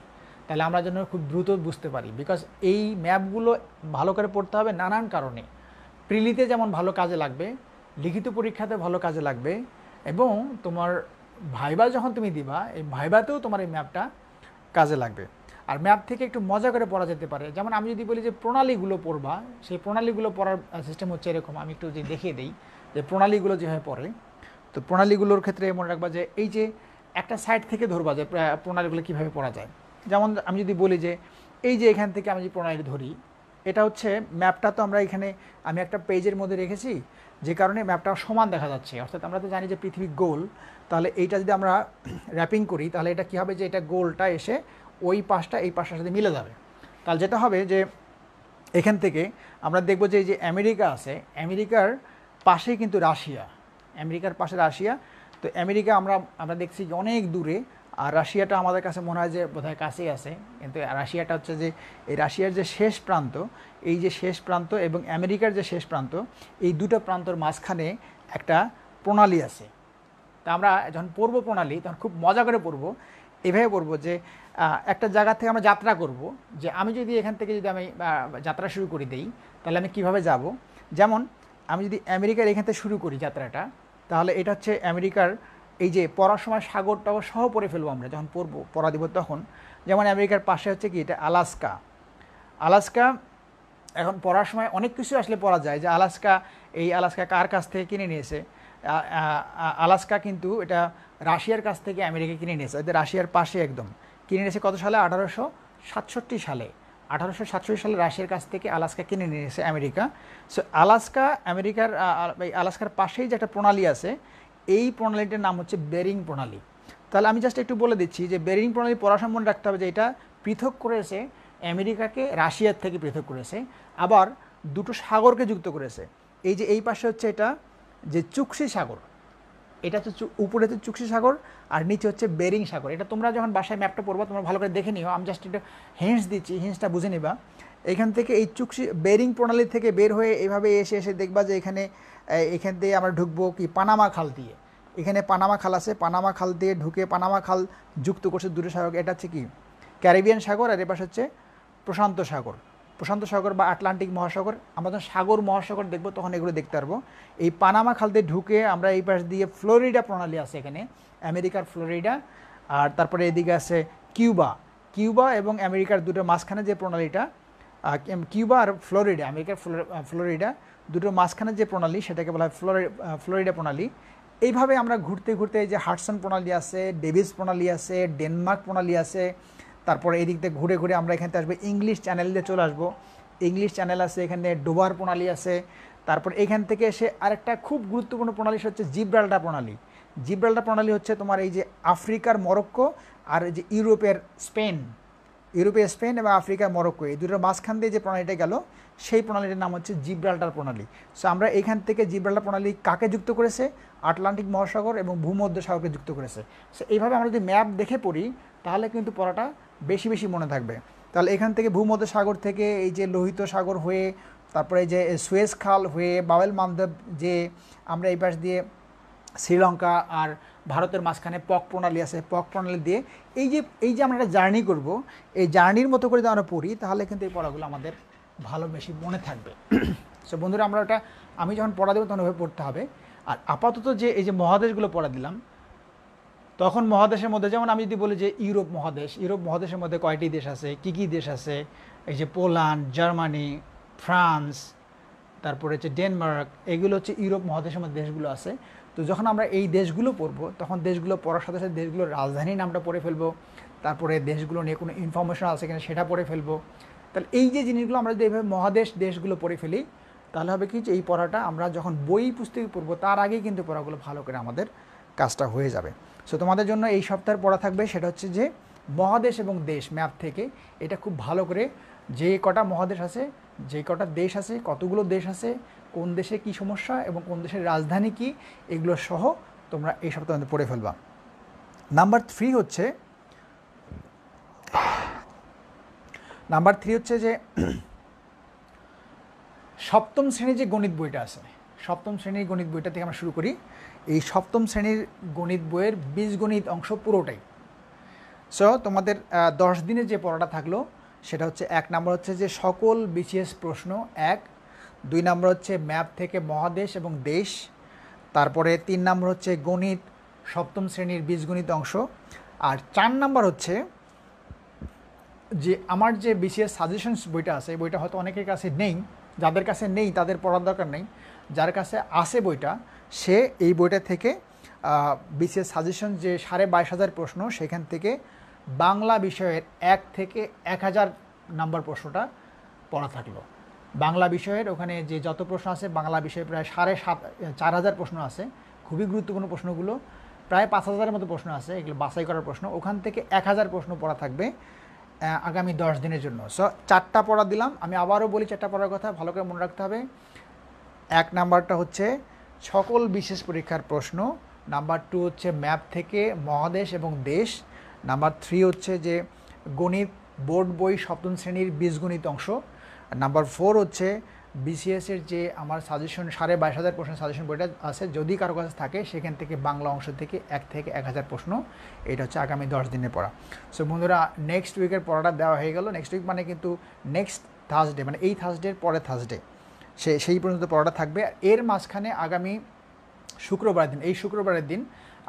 S1: তাহলে আমরা যেন খুব দ্রুত বুঝতে পারি, বিকজ এই ম্যাপগুলো ভালো করে পড়তে হবে নানান কারণে। প্রিলিতে যেমন ভালো কাজে লাগবে, লিখিত পরীক্ষাতে ভালো কাজে লাগবে, এবং তোমার ভাইবা যখন তুমি দিবা, এই ভাইবাতেও তোমার এই ম্যাপটা কাজে লাগবে। আর ম্যাপ থেকে একটু মজা করে পড়া যেতে পারে। যেমন আমি যদি বলি যে প্রণালীগুলো পড়বা, সেই প্রণালীগুলো পড়ার সিস্টেম হচ্ছে এরকম। আমি একটু যে দেখিয়ে দিই যে প্রণালীগুলো যেভাবে পড়ে। তো প্রণালীগুলোর ক্ষেত্রে মনে রাখবা যে এই যে একটা সাইড থেকে ধরবা যে প্রণালীগুলো কীভাবে পড়া যায়। যেমন আমি যদি বলি যে এই যে এখান থেকে আমি যে প্রণালী ধরি, এটা হচ্ছে ম্যাপটা, তো আমরা এখানে আমি একটা পেজের মধ্যে রেখেছি, যে কারণে ম্যাপটা সমান দেখা যাচ্ছে। অর্থাৎ আমরা তো জানি যে পৃথিবী গোল, তাহলে এইটা যদি আমরা র্যাপিং করি তাহলে এটা কী হবে যে এটা গোলটা এসে ওই পাশটা এই পাশটার সাথে মিলে যাবে। তাহলে যেটা হবে যে এখান থেকে আমরা দেখব যে এই যে আমেরিকা আছে, আমেরিকার পাশেই কিন্তু রাশিয়া, আমেরিকার পাশে রাশিয়া। তো আমেরিকা আমরা দেখছি যে অনেক দূরে, আর রাশিয়াটা আমাদের কাছে মনে হয় যে বোধহয় কাছেই আছে, কিন্তু রাশিয়াটা হচ্ছে যে এই রাশিয়ার যে শেষ প্রান্ত, এই যে শেষ প্রান্ত এবং আমেরিকার যে শেষ প্রান্ত, এই দুটো প্রান্তর মাঝখানে একটা প্রণালী আছে। তা আমরা যখন পড়বো প্রণালী, তখন খুব মজা করে পড়বো, এভাবে পড়বো যে একটা জায়গা থেকে আমরা যাত্রা করব, যে আমি যদি এখান থেকে যদি আমি যাত্রা শুরু করে দেই, তাহলে আমি কিভাবে যাব। যেমন আমি যদি আমেরিকার এখান থেকে শুরু করি যাত্রাটা, তাহলে এটা হচ্ছে আমেরিকার, এই যে পড়ার সময় সাগরটাও সহ পড়ে ফেলবো আমরা যখন পড়া দিব তখন। যেমন আমেরিকার পাশে হচ্ছে কি, এটা আলাস্কা। আলাস্কা এখন পড়ার সময় অনেক কিছু আসলে পড়া যায়, যে আলাস্কা, এই আলাস্কা কার কাছ থেকে কিনে নিয়েছে। আলাস্কা কিন্তু এটা রাশিয়ার কাছ থেকে আমেরিকা কিনে নিয়েছে, এতে রাশিয়ার পাশে একদম কিনে নিয়েছে। কত সালে? 1867 সালে। 1867 সালে রাশিয়ার কাছ থেকে আলাস্কা কিনে নিয়েছে আমেরিকা। সো আলাস্কা, আমেরিকার আলাস্কার পাশেই যে একটা প্রণালী আছে, এই প্রণালীটার নাম হচ্ছে বেরিং প্রণালী। তাহলে আমি জাস্ট একটু বলে দিচ্ছি যে বেরিং প্রণালী পড়ার সময় মনে রাখতে হবে যে এটা পৃথক করেছে আমেরিকাকে রাশিয়ার থেকে পৃথক করেছে, আবার দুটো সাগরকে যুক্ত করেছে। এই যে এই পাশে হচ্ছে এটা যে চুক্সি সাগর, এটা হচ্ছে উপরে হচ্ছে চুক্সি সাগর, আর নিচে হচ্ছে বেরিং সাগর। এটা তোমরা যখন বাসায় ম্যাপটা পড়বা তোমরা ভালো করে দেখে নিও, আমি জাস্ট একটা হিন্টস দিচ্ছি, হিন্টসটা বুঝে নিবা। এখান থেকে এই বেরিং প্রণালী থেকে বের হয়ে এভাবে এসে এসে দেখবা যে এখান দিয়ে আমরা ঢুকবো কি পানামা খাল দিয়ে। এখানে পানামা খাল আছে, পানামা খাল দিয়ে ঢুকে পানামা খাল যুক্ত করছে দুটো সাগর। এটা হচ্ছে কি ক্যারিবিয়ান সাগর, আর এপাশে হচ্ছে প্রশান্ত সাগর। প্রশান্ত সাগর বা আটলান্টিক মহাসাগর। আমরা যখন সাগর মহাসাগর দেখবো তখন এগুলো দেখতে পারবো। এই পানামা খাল দিয়ে ঢুকে আমরা এই পাশ দিয়ে ফ্লোরিডা প্রণালী আছে এখানে, আমেরিকার ফ্লোরিডা, আর তারপরে এদিকে আছে কিউবা এবং আমেরিকার দুটো মাঝখানে যে প্রণালীটা, কিউবা আর ফ্লোরিডা, আমেরিকার ফ্লোরিডা দুটোর মাঝখানে যে প্রণালী, সেটাকে বলা হয় ফ্লোরিডা প্রণালী। এইভাবে আমরা ঘুরতে ঘুরতে এই যে হাডসন প্রণালী আছে, ডেভিস প্রণালী আছে, ডেনমার্ক প্রণালী আছে, তারপরে এই দিক থেকে ঘুরে ঘুরে আমরা এখানে আসবো ইংলিশ চ্যানেল দিয়ে চলে আসবো। ইংলিশ চ্যানেল আছে, এখানে ডোবার প্রণালী আছে। তারপর এখান থেকে এসে আরেকটা খুব গুরুত্বপূর্ণ প্রণালী হচ্ছে জিব্রাল্টার প্রণালী। জিব্রাল্টার প্রণালী হচ্ছে তোমার এই যে আফ্রিকার মরক্কো আর এই যে ইউরোপের স্পেন এবং আফ্রিকার মরক্কো, এই দুটোর মাঝখান দিয়ে যে প্রণালীটা গেল, সেই প্রণালীটার নাম হচ্ছে জিব্রাল্টার প্রণালী। সো আমরা এখান থেকে জিব্রাল্টার প্রণালী কাকে যুক্ত করেছে? আটলান্টিক মহাসাগর এবং ভূমধ্য সাগরকে যুক্ত করেছে। সো এইভাবে আমরা যদি ম্যাপ দেখে পড়ি তাহলে কিন্তু পড়াটা বেশি বেশি মনে থাকবে। তাহলে এখান থেকে ভূমধ্য সাগর থেকে এই যে লোহিত সাগর হয়ে, তারপরে যে সুয়েজ খাল হয়ে বাবেল মান্দব, যে আমরা এই পাশ দিয়ে শ্রীলঙ্কা আর ভারতের মাঝখানে পক প্রণালী আছে, পক প্রণালী দিয়ে এই যে আমরা একটা জার্নি করব, এই জার্নির মতো করে যদি আমরা পড়ি তাহলে কিন্তু এই পড়াগুলো আমাদের ভালো বেশি মনে থাকবে। সো বন্ধুরা, আমি যখন পড়া দেবো তখন ওইভাবে পড়তে হবে। আর আপাতত যে এই যে মহাদেশগুলো পড়া দিলাম, তখন মহাদেশের মধ্যে যেমন আমি যদি বলি যে ইউরোপ মহাদেশের মধ্যে কয়টি দেশ আছে, কী কী দেশ আছে, এই যে পোল্যান্ড, জার্মানি, ফ্রান্স, তারপরে হচ্ছে ডেনমার্ক, এগুলো হচ্ছে ইউরোপ মহাদেশের মধ্যে দেশগুলো আছে। তো যখন আমরা এই দেশগুলো পড়বো তখন দেশগুলো পড়ার সাথে সাথে দেশগুলোর রাজধানীর নামটা পড়ে ফেলবো, তারপরে দেশগুলো নিয়ে কোনো ইনফরমেশন আছে কিনা সেটা পড়ে ফেলবো। তাহলে এই যে জিনিসগুলো আমরা যদি এইভাবে দেশগুলো পড়ে ফেলি, তাহলে হবে কি যে এই পড়াটা আমরা যখন বই পুস্তকে পড়বো তার আগেই কিন্তু পড়াগুলো ভালো করে আমাদের কাজটা হয়ে যাবে। সো তোমাদের জন্য এই সপ্তাহের পড়া থাকবে সেটা হচ্ছে যে মহাদেশ এবং দেশ ম্যাপ থেকে, এটা খুব ভালো করে যে কটা মহাদেশ আছে, যে কটা দেশ আছে, কতগুলো দেশ আছে, কোন দেশে কি সমস্যা এবং কোন দেশের রাজধানী কি, এগুলো সহ তোমরা এই সপ্তাহের মধ্যে পড়ে ফেলবা। নাম্বার 3 হচ্ছে যে সপ্তম শ্রেণীর যে গণিত বইটা আছে, সপ্তম শ্রেণীর গণিত বইটা থেকে আমরা শুরু করি। এই সপ্তম শ্রেণীর গণিত বইয়ের বীজগণিত অংশ পুরোটাই। সো তোমাদের 10 দিনের যে পড়াটা থাকলো সেটা হচ্ছে 1 নাম্বার হচ্ছে যে সকল বিসিএস প্রশ্ন 1, 2 নাম্বার হচ্ছে ম্যাপ থেকে মহাদেশ এবং দেশ, তারপরে 3 নাম্বার হচ্ছে গণিত সপ্তম শ্রেণীর বীজগণিত অংশ, আর 4 নাম্বার হচ্ছে যে আমার যে বিসিএস সাজেশনস বইটা আছে, বইটা হয়তো অনেকের কাছে নেই, যাদের কাছে নেই তাদের পড়ার দরকার নেই, যার কাছে আছে বইটা সে এই বইটা থেকে বিসিএস সাজেশন যে 22,500 প্রশ্ন সেখান থেকে বাংলা বিষয়ের 1 থেকে 1000 নাম্বার প্রশ্নটা পড়া থাকলো। বাংলা বিষয়ের ওখানে যে যত প্রশ্ন আছে, বাংলা বিষয়ে প্রায় 4,500 প্রশ্ন আছে, খুবই গুরুত্বপূর্ণ প্রশ্নগুলো, প্রায় 5,000-এর মতো প্রশ্ন আছে, এগুলো বাছাই করার প্রশ্ন। ওখান থেকে 1000 প্রশ্ন পড়া থাকবে আগামী 10 দিনের জন্য। সো 4টা পড়া দিলাম, আমি আবারও বলি 4টা পড়ার কথা ভালো করে মনে রাখতে হবে। 1 নাম্বারটা হচ্ছে সকল বিশেষ পরীক্ষার প্রশ্ন, নাম্বার 2 হচ্ছে ম্যাপ থেকে মহাদেশ এবং দেশ, নাম্বার 3 হচ্ছে যে গণিত বোর্ড বই সপ্তম শ্রেণীর বীজগণিত অংশ, নাম্বার 4 হচ্ছে বিসিএসের যে আমার সাজেশন 22,500 প্রশ্ন সাজেশন বইটা আছে, যদি কারো কাছে থাকে সেখান থেকে বাংলা অংশ থেকে 1 থেকে 1000 প্রশ্ন। এটা হচ্ছে আগামী 10 দিনের পড়া। সো বন্ধুরা, নেক্সট উইকের পড়াটা দেওয়া হয়ে গেল। নেক্সট উইক মানে কিন্তু নেক্সট থার্সডে, মানে এই থার্সডের পরে থার্সডে সেই পর্যন্ত পড়াটা থাকবে। এর মাঝখানে আগামী শুক্রবার দিন, এই শুক্রবারের দিন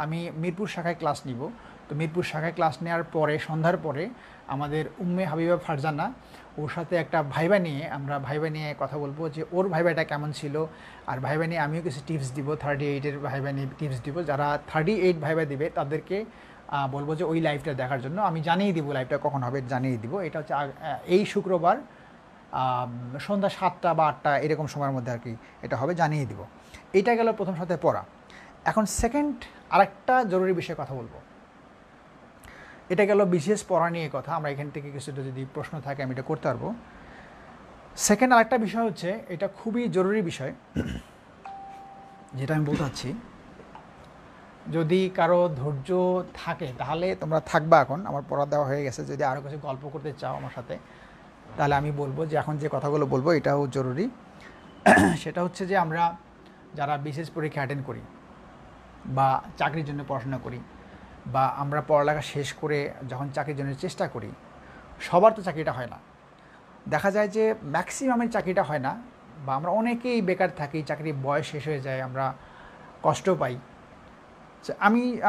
S1: আমি মিরপুর শাখায় ক্লাস নিব। তো মিরপুর শাখায় ক্লাস নেওয়ার পরে সন্ধ্যার পরে আমাদের উম্মে হাবিবা ফারজানা, ওর সাথে একটা ভাইবা নিয়ে কথা বলবো যে ওর ভাইবাটা কেমন ছিল, আর ভাইবা নিয়ে আমিও কিছু টিপস দিব, 38-এর ভাইবা নিয়ে টিপস দিব। যারা 38 ভাইবা দিবে তাদেরকে বলবো যে ওই লাইভটা দেখার জন্য। আমি জানিয়ে দিব লাইভটা কখন হবে, জানিয়ে দিব। এটা হচ্ছে এই শুক্রবার সন্ধ্যা 7টা বা 8টা এরকম সময়ের মধ্যে আর কি এটা হবে, জানিয়ে দিব। এটা গেল প্রথম সপ্তাহে পড়া। এখন সেকেন্ড আরেকটা জরুরি বিষয়ে কথা বলবো। এটা গেল বিশেষ পড়া নিয়ে কথা, আমরা এখান থেকে কিছুটা যদি প্রশ্ন থাকে আমি এটা করতে পারবো। সেকেন্ড আরেকটা বিষয় হচ্ছে, এটা খুবই জরুরি বিষয় যেটা আমি বলতে চাচ্ছি, যদি কারো ধৈর্য থাকে তাহলে তোমরা থাকবা। এখন আমার পড়া দেওয়া হয়ে গেছে, যদি আরও কিছু গল্প করতে চাও আমার সাথে তাহলে আমি বলবো যে এখন যে কথাগুলো বলবো এটাও জরুরি। সেটা হচ্ছে যে আমরা যারা বিশেষ পরীক্ষা অ্যাটেন্ড করি বা চাকরির জন্য পড়াশোনা করি বা আমরা পড়ালেখা শেষ করে যখন চাকরির জন্য চেষ্টা করি, সবার তো চাকরিটা হয় না। দেখা যায় যে ম্যাক্সিমামের চাকরিটা হয় না, বা আমরা অনেকেই বেকার থাকি, চাকরির বয়স শেষ হয়ে যায়, আমরা কষ্ট পাই।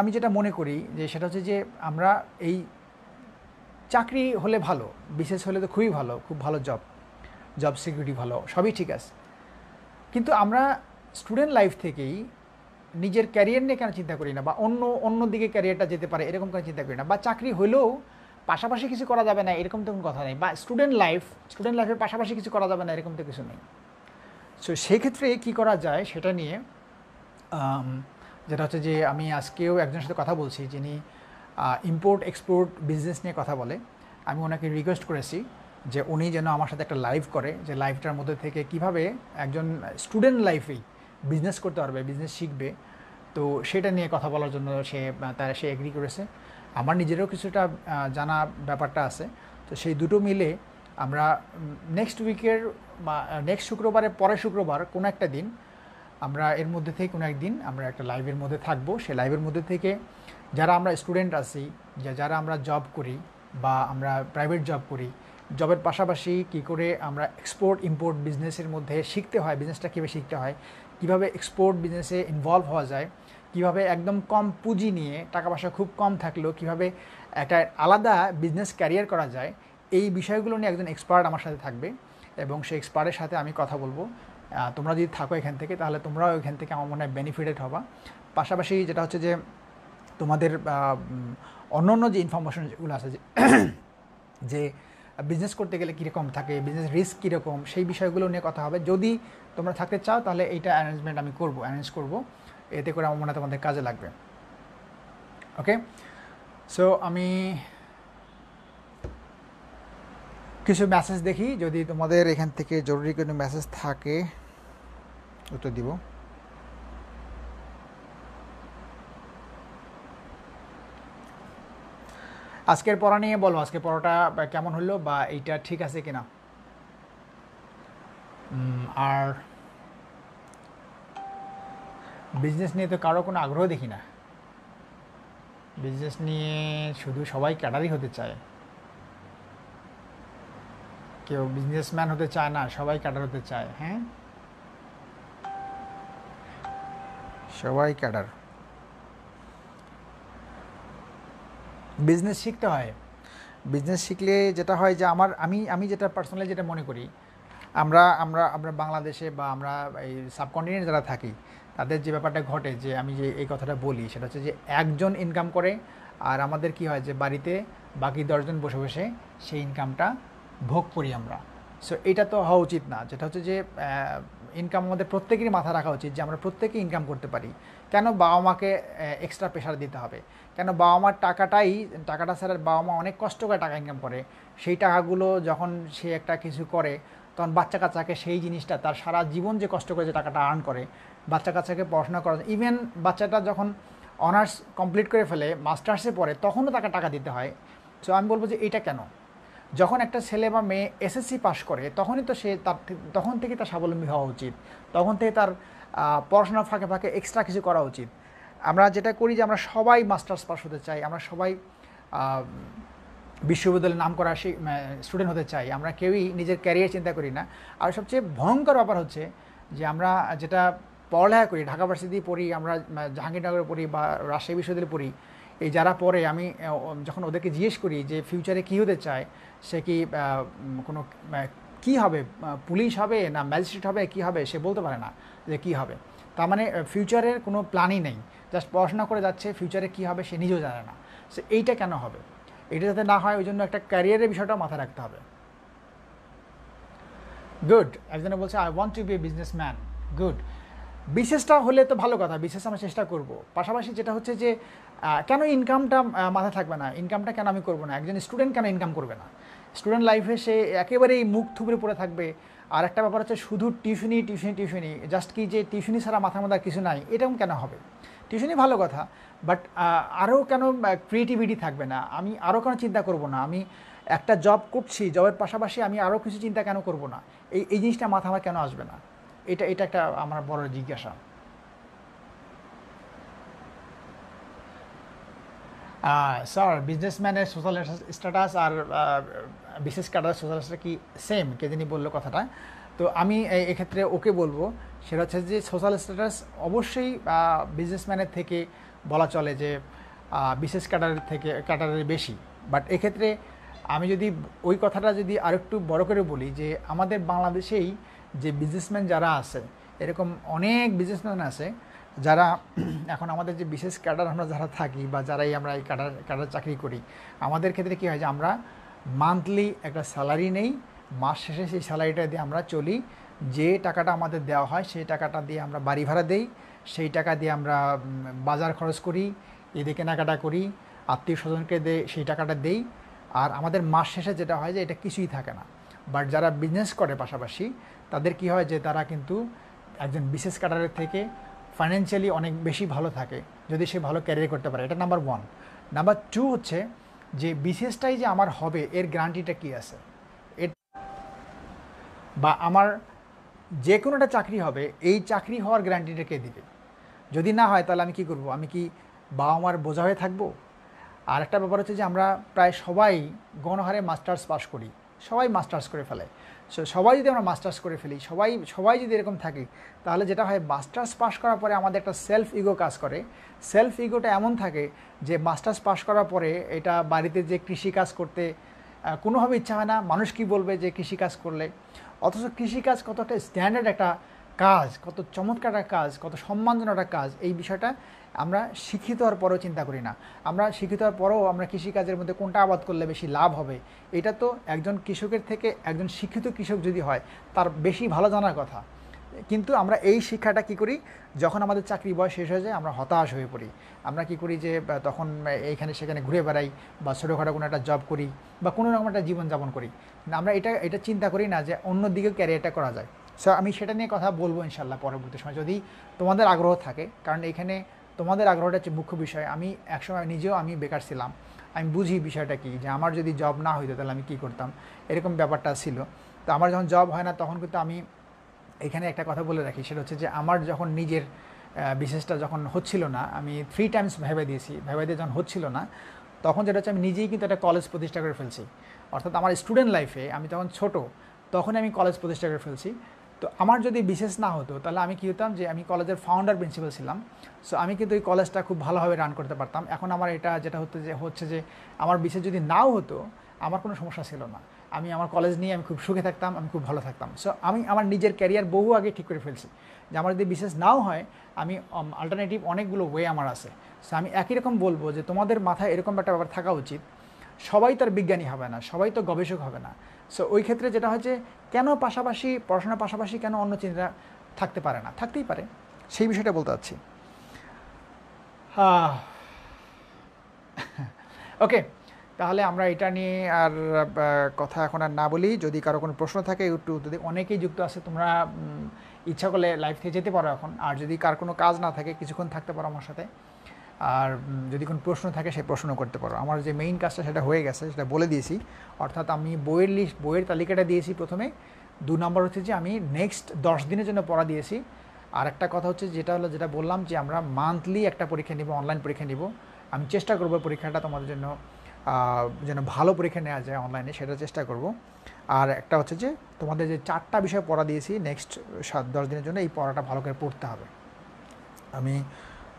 S1: আমি যেটা মনে করি যে সেটা হচ্ছে যে আমরা এই চাকরি হলে ভালো, বিশেষ হলে তো খুবই ভালো, খুব ভালো জব সিকিউরিটি ভালো, সবই ঠিক আছে, কিন্তু আমরা স্টুডেন্ট লাইফ থেকেই নিজের ক্যারিয়ার নিয়ে কেন চিন্তা করি না, বা অন্য দিকে ক্যারিয়ারটা যেতে পারে এরকম কেন চিন্তা করি না, বা চাকরি হলেও পাশাপাশি কিছু করা যাবে না এরকম তো কোনো কথা নেই, বা স্টুডেন্ট লাইফের পাশাপাশি কিছু করা যাবে না এরকম তো কিছু নেই। সো সেক্ষেত্রে কী করা যায় সেটা নিয়ে যেটা হচ্ছে যে আমি আজকেও একজনের সাথে কথা বলছি যিনি ইম্পোর্ট এক্সপোর্ট বিজনেস নিয়ে কথা বলে। আমি ওনাকে রিকোয়েস্ট করেছি যে উনি যেন আমার সাথে একটা লাইভ করে, যে লাইভটার মধ্যে থেকে কিভাবে একজন স্টুডেন্ট লাইফেই বিজনেস করতে পারবে, বিজনেস শিখবে। তো সেটা নিয়ে কথা বলার জন্য সে এগ্রি করেছে। আমার নিজেরও কিছুটা জানা ব্যাপারটা আছে। তো সেই দুটো মিলে আমরা নেক্সট উইকের বা নেক্সট শুক্রবারের পরের শুক্রবার কোনো একটা দিন আমরা এর মধ্যে থেকে কোনো একদিন আমরা একটা লাইভের মধ্যে থাকবো। সেই লাইভের মধ্যে থেকে যারা আমরা স্টুডেন্ট আছি, যারা আমরা জব করি বা আমরা প্রাইভেট জব করি, জবের পাশাপাশি কী করে আমরা এক্সপোর্ট ইম্পোর্ট বিজনেসের মধ্যে শিখতে হয়, বিজনেসটা কীভাবে শিখতে হয়, কীভাবে এক্সপোর্ট বিজনেসে ইনভলভ হওয়া যায়, কীভাবে একদম কম পুঁজি নিয়ে, টাকা পয়সা খুব কম থাকলেও কীভাবে একটা আলাদা বিজনেস ক্যারিয়ার করা যায়, এই বিষয়গুলো নিয়ে একজন এক্সপার্ট আমার সাথে থাকবে এবং সেই এক্সপার্টের সাথে আমি কথা বলবো। তোমরা যদি থাকো এখান থেকে তাহলে তোমরাও এখান থেকে আমার মনে হয় বেনিফিটেড হবা। পাশাপাশি যেটা হচ্ছে যে তোমাদের অন্য যে ইনফরমেশনগুলো আছে যে বিজনেস করতে গেলে কীরকম থাকে, বিজনেস রিস্ক কীরকম, সেই বিষয়গুলো নিয়ে কথা হবে। যদি তোমরা থাকতে চাও তাহলে এইটা অ্যারেঞ্জ করব, এতে করে আমার মনে হয় তোমাদের কাজে লাগবে। ওকে, সো আমি কিছু মেসেজ দেখি, যদি তোমাদের এখান থেকে জরুরি কোনো মেসেজ থাকে উত্তর দিব। আজকের পড়া নিয়ে বলো, আজকের পড়াটা কেমন হলো বা এইটা ঠিক আছে কিনা। আর বিজনেস নিয়ে তো কারো কোনো আগ্রহ দেখি না। বিজনেস নিয়ে শুধু সবাই ক্যাডারই হতে চায়, কেউ বিজনেসম্যান হতে চায় না, সবাই ক্যাডার হতে চায়। হ্যাঁ, সবাই ক্যাডার। বিজনেস শিখতে হয়। বিজনেস শিখলে যেটা হয় যে আমি যেটা পার্সোনালি যেটা মনে করি, আমরা আমরা আমরা বাংলাদেশে বা আমরা এই সাবকন্টিনেন্ট যারা থাকি, তাদের যে ব্যাপারটা ঘটে, যে আমি যে এই কথাটা বলি সেটা হচ্ছে যে একজন ইনকাম করে আর আমাদের কি হয় যে বাড়িতে বাকি 10জন বসে বসে সেই ইনকামটা ভোগ করি আমরা। সো এটা তো হওয়া উচিত না। যেটা হচ্ছে যে ইনকাম আমাদের প্রত্যেকেরই মাথা রাখা উচিত যে আমরা প্রত্যেকেই ইনকাম করতে পারি। কেন বাবা মাকে এক্সট্রা প্রেশার দিতে হবে? কেন বাবা মার টাকাটা ছাড়া বাবা মা অনেক কষ্ট করে টাকা ইনকাম করে, সেই টাকাগুলো যখন সে একটা কিছু করে তখন বাচ্চা কাচ্চাকে সেই জিনিসটা, তার সারা জীবন যে কষ্ট করে যে টাকাটা আর্ন করে বাচ্চা কাচ্চাকে পড়াশোনা করা, ইভেন বাচ্চাটা যখন অনার্স কমপ্লিট করে ফেলে মাস্টার্সে পড়ে তখনও তাকে টাকা দিতে হয়। সো আমি বলবো যে এটা কেন? যখন একটা ছেলে বা মেয়ে এসএসসি পাস করে তখনই তো সে তখন থেকে তার স্বাবলম্বী হওয়া উচিত, তখন থেকে তার পড়াশোনার ফাঁকে ফাঁকে এক্সট্রা কিছু করা উচিত। আমরা যেটা করি যে আমরা সবাই মাস্টার্স পাস হতে চাই, আমরা সবাই বিশ্ববিদ্যালয়ের নাম করা সেই স্টুডেন্ট হতে চাই, আমরা কেউই নিজের ক্যারিয়ার চিন্তা করি না। আর সবচেয়ে ভয়ঙ্কর ব্যাপার হচ্ছে যে আমরা যেটা পড়ালেখা করি, ঢাকা ভার্সিটি পড়ি, আমরা জাহাঙ্গীরনগরে পড়ি বা রাজশাহী বিশ্ববিদ্যালয়ে পড়ি, এই যারা পড়ে আমি যখন ওদেরকে জিজ্ঞেস করি যে ফিউচারে কী হতে চায়, সে কি কোনো কী হবে, পুলিশ হবে না ম্যাজিস্ট্রেট হবে, কী হবে সে বলতে পারে না যে কী হবে। তার মানে ফিউচারের কোনো প্ল্যানই নেই, জাস্ট পড়াশোনা করে যাচ্ছে, ফিউচারে কী হবে সে নিজেও জানে না। সো এইটা কেন হবে? এটা যাতে না হয় ওই জন্য একটা ক্যারিয়ারের বিষয়টা মাথায় রাখতে হবে। গুড, একজনে বলছে I want to be a businessman. Good, বিশেষটা হলে তো ভালো কথা, বিশেষ আমরা চেষ্টা করব। পাশাপাশি যেটা হচ্ছে যে কেন ইনকামটা মাথায় থাকবে না, ইনকামটা কেন আমি করবো না? একজন স্টুডেন্ট কেন ইনকাম করবে না? স্টুডেন্ট লাইফে সে একেবারেই মুখ থুবড়ে পড়ে থাকবে। আর একটা ব্যাপার হচ্ছে শুধু টিউশনি টিউশনি টিউশনি, জাস্ট কি যে টিউশনি ছাড়া মাথার মধ্যে আর কিছু নাই, এরকম কেন হবে? টিউশনি ভালো কথা, বাট আরও কেন ক্রিয়েটিভিটি থাকবে না? আমি আরও কেন চিন্তা করব না? আমি একটা জব করছি, জবের পাশাপাশি আমি আরও কিছু চিন্তা কেন করব না? এই জিনিসটা মাথা আমার কেন আসবে না? এটা একটা আমার বড় জিজ্ঞাসা। স্যার, বিজনেসম্যানের সোশ্যাল স্ট্যাটাস আর বিশেষ ক্যাডার সোশ্যাল স্ট্যাটাস কি সেম? কে যিনি বললো কথাটা, তো আমি এক্ষেত্রে ওকে বলবো, সেটা হচ্ছে যে সোশ্যাল স্ট্যাটাস অবশ্যই বিজনেসম্যানের থেকে বলা চলে যে বিশেষ ক্যাডারের বেশি। বাট এক্ষেত্রে আমি যদি ওই কথাটা যদি আরেকটু বড় করে বলি, যে আমাদের বাংলাদেশেই যে বিজনেসম্যান যারা আছে, এরকম অনেক বিজনেসম্যান আছে যারা এখন আমাদের যে বিশেষ ক্যাডার আমরা যারা থাকি বা যারাই আমরা এই ক্যাডার চাকরি করি, আমাদের ক্ষেত্রে কী হয় যে আমরা মান্থলি একটা স্যালারি নেই, মাস শেষে সেই স্যালারিটা দিয়ে আমরা চলি। যে টাকাটা আমাদের দেওয়া হয় সেই টাকাটা দিয়ে আমরা বাড়ি ভাড়া দেই, সেই টাকা দিয়ে আমরা বাজার খরচ করি, ঈদে কেনাকাটা করি, আত্মীয় স্বজনকে সেই টাকাটা দেই। আর আমাদের মাস শেষে যেটা হয় যে এটা কিছুই থাকে না। বাট যারা বিজনেস করে পাশাপাশি, তাদের কি হয় যে তারা কিন্তু একজন বিশেষ ক্যাডারের থেকে ফাইন্যান্সিয়ালি অনেক বেশি ভালো থাকে যদি সে ভালো ক্যারিয়ার করতে পারে। এটা নাম্বার 1। নাম্বার 2 হচ্ছে যে বিশেষটাই যে আমার হবে এর গ্যারান্টিটা কী আছে, বা আমার যে কোনো একটা চাকরি হবে এই চাকরি হওয়ার গ্যারান্টিটা কে দিবে? যদি না হয় তাহলে আমি কী করব? আমি কি বাবা মার বোঝা হয়ে থাকবো? আর একটা ব্যাপার হচ্ছে যে আমরা প্রায় সবাই গণহারে মাস্টার্স পাস করি, সবাই মাস্টার্স করে ফেলে। সবাই যদি আমরা মাস্টার্স করে ফেলি, সবাই যদি এরকম থাকি, তাহলে যেটা হয় মাস্টার্স পাস করার পরে আমাদের একটা সেলফ ইগো কাজ করে। সেলফ ইগোটা এমন থাকে যে মাস্টার্স পাস করার পরে এটা বাড়িতে যে কৃষিকাজ করতে কোনোভাবে ইচ্ছা হয় না। মানুষ কি বলবে যে কৃষিকাজ করলে? অথচ কৃষিকাজ কত একটা স্ট্যান্ডার্ড একটা কাজ, কত চমৎকার একটা কাজ, কত সম্মানজনক একটা কাজ, এই বিষয়টা আমরা শিক্ষিত হওয়ার পরেও চিন্তা করি না। আমরা শিক্ষিত হওয়ার পরেও আমরা কৃষিকাজের মধ্যে কোনটা আবাদ করলে বেশি লাভ হবে, এটা তো একজন কৃষকের থেকে একজন শিক্ষিত কৃষক যদি হয় তার বেশি ভালো জানার কথা। কিন্তু আমরা এই শিক্ষাটা কী করি, যখন আমাদের চাকরি বয়স শেষ হয়ে যায় আমরা হতাশ হয়ে পড়ি। আমরা কী করি যে তখন এইখানে সেখানে ঘুরে বেড়াই বা ছোটোখাটো কোনো একটা জব করি বা কোনো রকম একটা জীবনযাপন করি। আমরা এটা চিন্তা করি না যে অন্য দিকে ক্যারিয়ারটা করা যায়। সো আমি সেটা নিয়ে কথা বলবো ইনশাল্লাহ পরবর্তী সময়, যদি তোমাদের আগ্রহ থাকে, কারণ এখানে তোমাদের আগ্রহটা হচ্ছে মুখ্য বিষয়। আমি একসময় নিজেও আমি বেকার ছিলাম, আমি বুঝি বিষয়টা কি, যে আমার যদি জব না হইতো তাহলে আমি কী করতাম, এরকম ব্যাপারটা ছিল। তো আমার যখন জব হয় না তখন কিন্তু আমি এখানে একটা কথা বলে রাখি, সেটা হচ্ছে যে আমার যখন নিজের বিশেষটা যখন হচ্ছিল না, আমি 3 টাইমস ভেবে দিয়ে যখন হচ্ছিল না, তখন যেটা হচ্ছে আমি নিজেই কিন্তু একটা কলেজ প্রতিষ্ঠা করে ফেলছি। অর্থাৎ আমার স্টুডেন্ট লাইফে আমি তখন ছোট, তখন আমি কলেজ প্রতিষ্ঠা করে ফেলছি। তো আমার যদি বিশেষ না হতো তাহলে আমি কী হতাম, যে আমি কলেজের ফাউন্ডার প্রিন্সিপাল ছিলাম। সো আমি কিন্তু এই কলেজটা খুব ভালোভাবে রান করতে পারতাম। এখন আমার এটা যেটা হচ্ছে যে আমার বিশেষ যদি নাও হতো আমার কোনো সমস্যা ছিল না, আমি আমার কলেজ নিয়ে আমি খুব সুখে থাকতাম, আমি খুব ভালো থাকতাম। সো আমি আমার নিজের ক্যারিয়ার বহু আগে ঠিক করে ফেলছি, যে আমার যদি বিশেষ নাও হয় আমি অল্টারনেটিভ অনেকগুলো ওয়ে আমার আছে। সো আমি একই রকম বলবো যে তোমাদের মাথায় এরকম একটা ব্যাপার থাকা উচিত, সবাই তো আর বিজ্ঞানী হবে না, সবাই তো গবেষক হবে না। সো ওই ক্ষেত্রে যেটা হয় যে কেন পাশাপাশি পড়াশোনার পাশাপাশি কেন অন্য চিন্তা থাকতে পারে না, থাকতেই পারে, সেই বিষয়টা বলতে চাচ্ছি। ওকে, তাহলে আমরা এটা নিয়ে আর কথা এখন আর না বলি। যদি কারো কোনো প্রশ্ন থাকে একটু, যদি অনেকেই যুক্ত আছে, তোমরা ইচ্ছা করলে লাইভ থেকে যেতে পারো এখন। আর যদি কার কোনো কাজ না থাকে কিছুক্ষণ থাকতে পারো আমার সাথে, আর যদি কোনো প্রশ্ন থাকে সেই প্রশ্ন করতে পারো। আমার যে মেইন কাজটা সেটা হয়ে গেছে, সেটা বলে দিয়েছি। অর্থাৎ আমি বইয়ের তালিকাটা দিয়েছি প্রথমে। 2 নম্বর হচ্ছে যে আমি নেক্সট 10 দিনের জন্য পড়া দিয়েছি। আর একটা কথা হচ্ছে যেটা বললাম যে আমরা মান্থলি একটা পরীক্ষা নিব, অনলাইন পরীক্ষা নিব। আমি চেষ্টা করব পরীক্ষাটা তোমাদের জন্য যেন ভালো পরীক্ষা নেওয়া যায় অনলাইনে, সেটা চেষ্টা করব। আর একটা হচ্ছে যে তোমাদের যে 4টা বিষয় পড়া দিয়েছি নেক্সট 7-10 দিনের জন্য, এই পড়াটা ভালো করে পড়তে হবে। আমি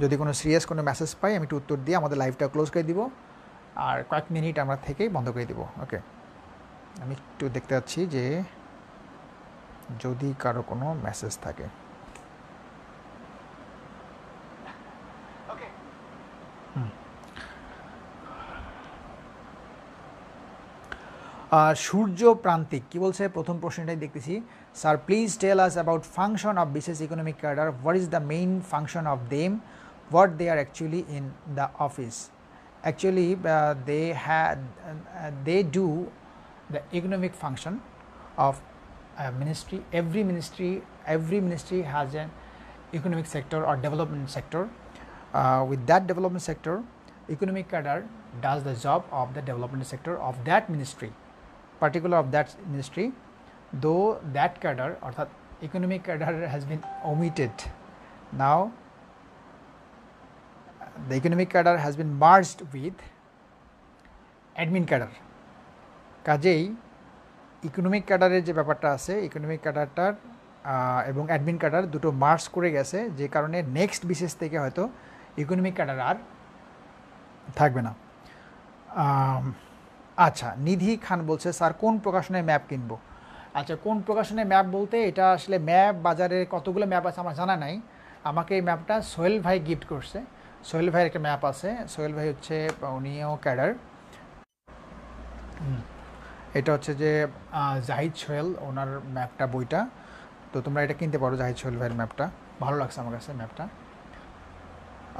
S1: যদি কোনো সিরিয়াস কোনো মেসেজ পাই আমি একটু উত্তর দিয়ে আমাদের লাইভটা ক্লোজ করে দিব, আর কয়েক মিনিট আমরা থেকেই বন্ধ করে দিব। ওকে, আমি একটু দেখতে পাচ্ছি যে যদি কারো কোনো মেসেজ থাকে। সূর্য প্রান্তিক কি বলছে, প্রথম প্রশ্নটাই দেখতেছি। Sir please tell us about function of বিশেষ economic cadre, what is the main function of them, what they are actually in the office. Actually they do the economic function of a ministry. Every ministry has an economic sector or development sector. With that development sector, economic cadre does the job of the development sector of that ministry, particular of that ministry, though that cadre or that economic cadre has been omitted. Now the economic cadre has been merged with admin cadre. কাজেই economic ক্যাডারের যে ব্যাপারটা আছে, economic ক্যাডারটার এবং admin cadre দুটো merge করে গেছে, যে কারণে নেক্সট বিশেষ থেকে হয়তো ইকোনমিক ক্যাডার আর থাকবে না। আচ্ছা, নিধি খান বলছে স্যার কোন প্রকাশনায় ম্যাপ কিনবো। আচ্ছা, কোন প্রকাশনায় ম্যাপ বলতে, এটা আসলে ম্যাপ বাজারে কতগুলো ম্যাপ আছে আমার জানা নাই। আমাকে এই ম্যাপটা সোহেল ভাই গিফট করছে। সোহেল ভাইয়ের একটা ম্যাপ আছে। সোহেল ভাই হচ্ছে উনিও ক্যাডার। এটা হচ্ছে যে জাহিদ সোহেল ওনার ম্যাপটা, বইটা। তো তোমরা এটা কিনতে পারো, জাহিদ সোহেল ভাইয়ের ম্যাপটা ভালো লাগছে আমার কাছে ম্যাপটা।